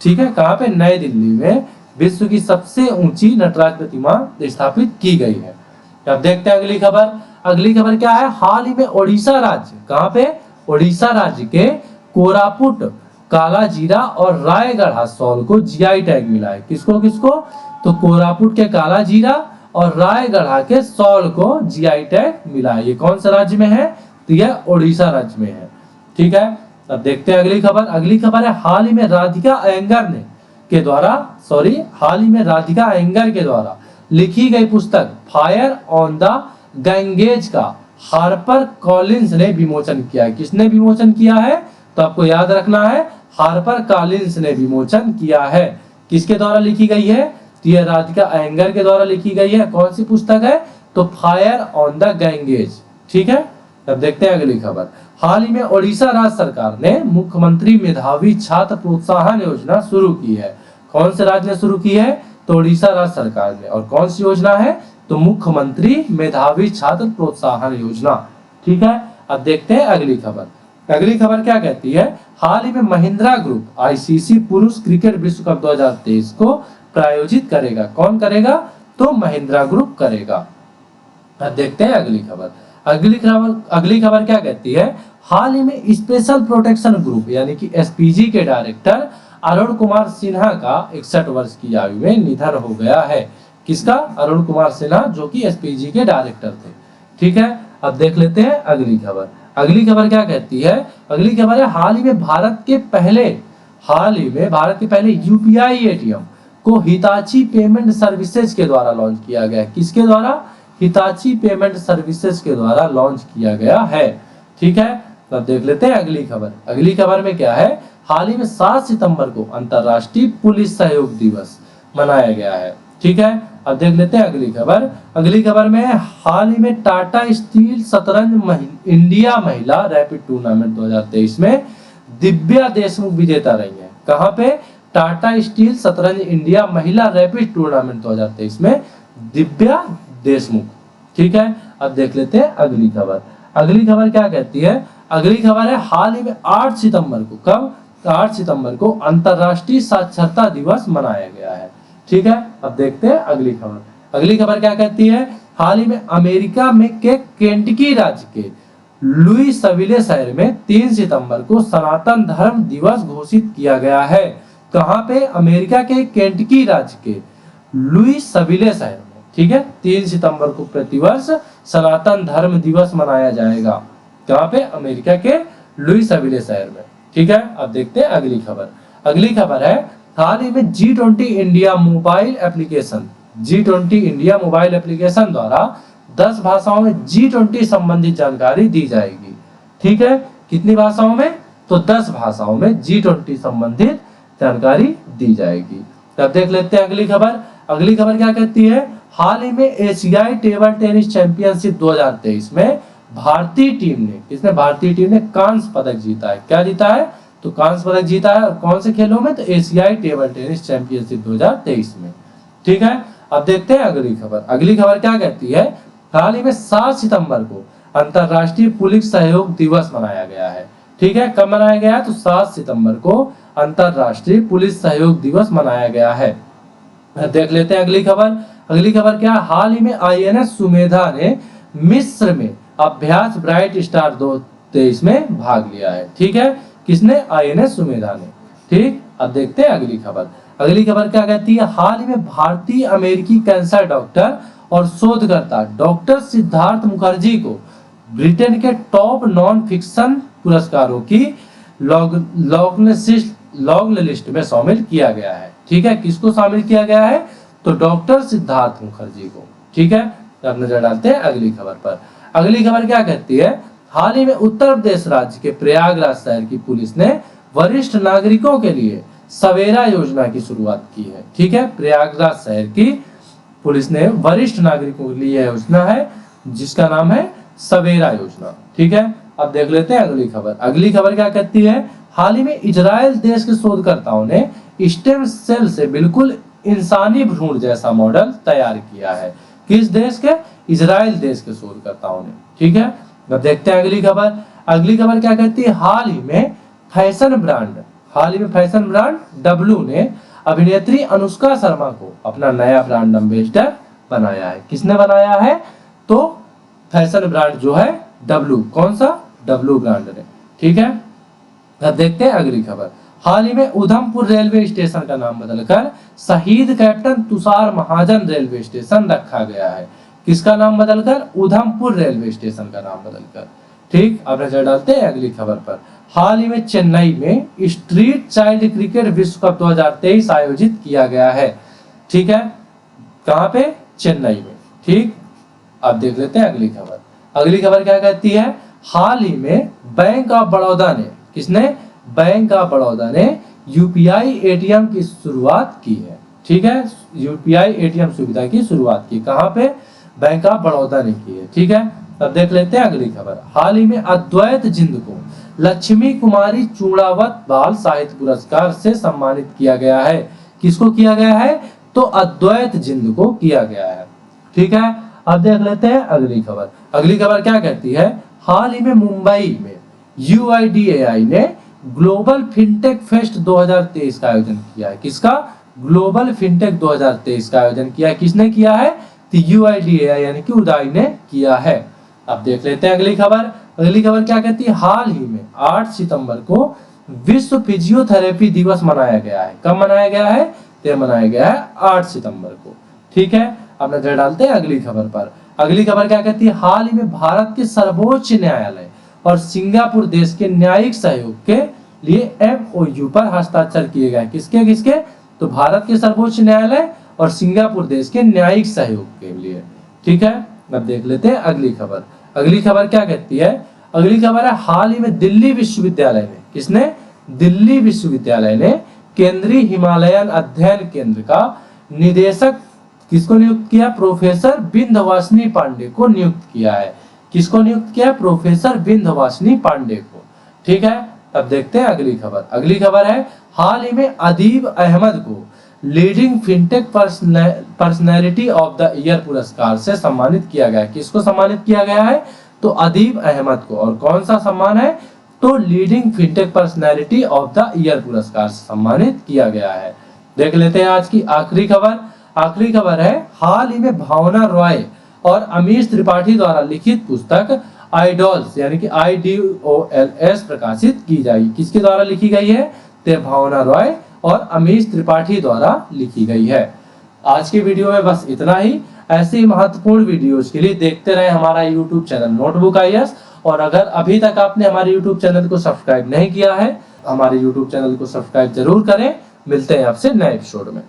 ठीक है, कहां पे? नई दिल्ली में विश्व की सबसे ऊंची नटराज प्रतिमा स्थापित की गई है। अब देखते हैं अगली खबर। अगली खबर क्या है, हाल ही में ओडिशा राज्य, कहां पे, ओडिशा राज्य के कोरापुट, काला जीरा और रायगढ़ सॉल को जीआई टैग मिला है। किसको किसको, तो कोरापुट के काला जीरा और रायगढ़ के सॉल को जीआई टैग मिला है। ये कौन सा राज्य में है, तो यह ओडिशा राज्य में है। ठीक है, अब देखते हैं अगली खबर। अगली खबर है हाल ही में राधिका अयंगर ने के द्वारा हाल ही में राधिका अयंगर के द्वारा लिखी गई पुस्तक फायर ऑन द गैंगेज का हार्पर कॉलिंस ने विमोचन किया है। किसने विमोचन किया है, तो आपको याद रखना है, हार्पर कॉलिंस ने विमोचन किया है। किसके द्वारा लिखी गई है, तो यह राधिका अयंगर के द्वारा लिखी गई है। कौन सी पुस्तक है, तो फायर ऑन द गैंगेज। ठीक है, अब देखते हैं अगली खबर। हाल ही में ओडिशा राज्य सरकार ने मुख्यमंत्री मेधावी छात्र प्रोत्साहन योजना शुरू की है। कौन से राज्य ने शुरू की है, तो ओडिशा राज्य सरकार ने। और कौन सी योजना है, तो मुख्यमंत्री मेधावी छात्र प्रोत्साहन योजना। ठीक है, अब देखते हैं अगली खबर। अगली खबर क्या कहती है, हाल ही में महिंद्रा ग्रुप आईसीसी पुरुष क्रिकेट विश्व कप 2023 को प्रायोजित करेगा। कौन करेगा, तो महिंद्रा ग्रुप करेगा। अब देखते हैं अगली खबर। अगली खबर क्या कहती है, हाल ही में स्पेशल प्रोटेक्शन ग्रुप यानी कि एसपीजी के डायरेक्टर अरुण कुमार सिन्हा का 61 वर्ष की आयु में निधन हो गया है। किसका, अरुण कुमार सिन्हा, जो कि एसपीजी के डायरेक्टर थे। ठीक है, अब देख लेते हैं अगली खबर। अगली खबर क्या कहती है, अगली खबर है हाल ही में भारत के पहले यूपीआई एटीएम को हिताची पेमेंट सर्विसेज के द्वारा लॉन्च किया गया। किसके द्वारा, हिताची पेमेंट सर्विसेज के द्वारा लॉन्च किया गया है। ठीक है, तो अब देख लेते हैं अगली खबर। अगली खबर में क्या है, हाल ही में 7 सितंबर को अंतरराष्ट्रीय पुलिस सहयोग दिवस मनाया गया है। ठीक है, अब देख लेते हैं अगली खबर। अगली खबर में हाल ही में टाटा स्टील शतरंज इंडिया महिला रैपिड टूर्नामेंट 2023 में दिव्या देशमुख विजेता रही है। कहां पे, टाटा स्टील शतरंज इंडिया महिला रैपिड टूर्नामेंट 2023 में दिव्या देशमुख। ठीक है, अब देख लेते हैं अगली खबर। अगली खबर क्या कहती है, अगली खबर है हाल ही में 8 सितंबर को, कब, 8 सितंबर को अंतरराष्ट्रीय साक्षरता दिवस मनाया गया है। ठीक है, अब देखते हैं अगली खबर। अगली खबर क्या कहती है, हाल ही में अमेरिका में के केंटकी राज्य के लुइसविले शहर में 3 सितंबर को सनातन धर्म दिवस घोषित किया गया है। कहां पे, अमेरिका के केंटकी राज्य के लुइसविले शहर में। ठीक है, 3 सितंबर को प्रतिवर्ष सनातन धर्म दिवस मनाया जाएगा। कहां पे, अमेरिका के लुइसविले शहर में। ठीक है, अब देखते हैं अगली खबर। अगली खबर है हाल ही में G20 इंडिया मोबाइल एप्लीकेशन द्वारा 10 भाषाओं में G20 संबंधित जानकारी दी जाएगी। ठीक है, कितनी भाषाओं में, तो 10 भाषाओं में G20 संबंधित जानकारी दी जाएगी। अब देख लेते हैं अगली खबर। अगली खबर क्या कहती है, हाल ही में एशियाई टेबल टेनिस चैंपियनशिप 2023 में भारतीय टीम ने कांस्य पदक जीता है। क्या जीता है, तो कांस्य पदक जीता है। और कौन से खेलों में, तो एशियाई टेबल टेनिस चैंपियनशिप 2023 में। ठीक है, अब देखते हैं अगली खबर। अगली खबर क्या कहती है, हाल ही में 7 सितंबर को अंतरराष्ट्रीय पुलिस सहयोग दिवस मनाया गया है। ठीक है, कब मनाया गया है, तो 7 सितंबर को अंतरराष्ट्रीय पुलिस सहयोग दिवस मनाया गया है। देख लेते हैं अगली खबर। अगली खबर क्या, हाल ही में आईएनएस सुमेधा ने मिस्र में अभ्यास ब्राइट स्टार 2023 में भाग लिया है। ठीक है, किसने, आईएनएस सुमेधा ने। ठीक, अब देखते हैं अगली खबर। अगली खबर क्या कहती है, हाल ही में भारतीय अमेरिकी कैंसर डॉक्टर और शोधकर्ता डॉक्टर सिद्धार्थ मुखर्जी को ब्रिटेन के टॉप नॉन फिक्शन पुरस्कारों की लॉन्ग लिस्ट में शामिल किया गया है। ठीक है, किसको शामिल किया गया है, तो डॉक्टर सिद्धार्थ मुखर्जी को। ठीक है, अब नजर डालते हैं अगली खबर पर। अगली खबर क्या कहती है, हाल ही में उत्तर प्रदेश राज्य के प्रयागराज शहर की पुलिस ने वरिष्ठ नागरिकों के लिए सवेरा योजना की शुरुआत की है। ठीक है, प्रयागराज शहर की पुलिस ने वरिष्ठ नागरिकों के लिए योजना है जिसका नाम है सवेरा योजना। ठीक है, अब देख लेते हैं अगली खबर। अगली खबर क्या कहती है, हाल ही में इजराइल देश के शोधकर्ताओं ने स्टेम सेल से बिल्कुल इंसानी भ्रूण जैसा मॉडल तैयार किया है। किस देश के, इजराइल देश के शोधकर्ताओं ने। ठीक है, अब देखते हैं अगली खबर। अगली खबर क्या कहती है, हाल ही में फैशन ब्रांड डब्लू ने अभिनेत्री अनुष्का शर्मा को अपना नया ब्रांड एम्बेसडर बनाया है। किसने बनाया है, तो फैशन ब्रांड जो है W, कौन सा? W ब्रांड ने, ठीक है। अब देखते हैं अगली खबर। हाल ही में उधमपुर रेलवे स्टेशन का नाम बदलकर शहीद कैप्टन तुषार महाजन रेलवे स्टेशन रखा गया है। किसका नाम बदलकर? उधमपुर रेलवे स्टेशन का नाम बदलकर, ठीक। अब नजर डालते हैं अगली खबर पर। हाल ही में चेन्नई में स्ट्रीट चाइल्ड क्रिकेट विश्व कप 2023 आयोजित किया गया है, ठीक है। कहां पे? चेन्नई में, ठीक। अब देख लेते हैं अगली खबर। अगली खबर क्या कहती है? हाल ही में बैंक ऑफ बड़ौदा ने, किसने? बैंक ऑफ बड़ौदा ने यूपीआई एटीएम की शुरुआत की है, ठीक है। यूपीआई एटीएम सुविधा की शुरुआत की, कहां पे? बैंक ऑफ बड़ौदा ने की है, ठीक है। अब देख लेते हैं अगली खबर। हाल ही में अद्वैत जिंद को लक्ष्मी कुमारी चूड़ावत बाल साहित्य पुरस्कार से सम्मानित किया गया है। किसको किया गया है? तो अद्वैत जिंद को किया गया है, ठीक है। अब देख लेते हैं अगली खबर। अगली खबर क्या कहती है? हाल ही में मुंबई में UIDAI ने ग्लोबल फिनटेक फेस्ट 2023 का आयोजन किया है। किसका? ग्लोबल फिनटेक 2023 का आयोजन किया है। किसने किया है? तो UIDAI यानी कि उदाई ने किया है। अब देख लेते हैं अगली खबर। अगली खबर क्या कहती है? हाल ही में 8 सितंबर को विश्व फिजियोथेरेपी दिवस मनाया गया है। कब मनाया गया है? तो मनाया गया है 8 सितंबर को, ठीक है। अब नजर डालते हैं अगली खबर पर। अगली खबर क्या कहती है? हाल ही में भारत के सर्वोच्च न्यायालय और सिंगापुर देश के न्यायिक सहयोग के लिए MOU पर हस्ताक्षर किए गए। किसके किसके? तो भारत के सर्वोच्च न्यायालय और सिंगापुर देश के न्यायिक सहयोग के लिए, ठीक है। अब देख लेते हैं अगली खबर। अगली खबर क्या कहती है? अगली खबर है हाल ही में दिल्ली विश्वविद्यालय ने, किसने? दिल्ली विश्वविद्यालय ने केंद्रीय हिमालयन अध्ययन केंद्र का निदेशक किसको नियुक्त किया? प्रोफेसर विंध्यवासिनी पांडे को नियुक्त किया है। किसको नियुक्त किया? प्रोफेसर विंध्यवासिनी पांडे को, ठीक है। अब देखते हैं अगली खबर। अगली खबर है हाल ही में अदीब अहमद को leading fintech personality of the year पुरस्कार से सम्मानित किया गया है। किसको सम्मानित किया गया है? तो अदीब अहमद को। और कौन सा सम्मान है? तो leading fintech personality of the year पुरस्कार से सम्मानित किया गया है। देख लेते हैं आज की आखिरी खबर। आखिरी खबर है हाल ही में भावना रॉय और अमीश त्रिपाठी द्वारा लिखित पुस्तक आइडॉल्स यानी कि IDOLS प्रकाशित की जाएगी। किसके द्वारा लिखी गई है? तो भावना रॉय और अमीश त्रिपाठी द्वारा लिखी गई है। आज की वीडियो में बस इतना ही। ऐसे ही महत्वपूर्ण वीडियोस के लिए देखते रहे हमारा YouTube चैनल नोटबुक IAS। और अगर अभी तक आपने हमारे YouTube चैनल को सब्सक्राइब नहीं किया है, हमारे YouTube चैनल को सब्सक्राइब जरूर करें। मिलते हैं आपसे नए एपिसोड में।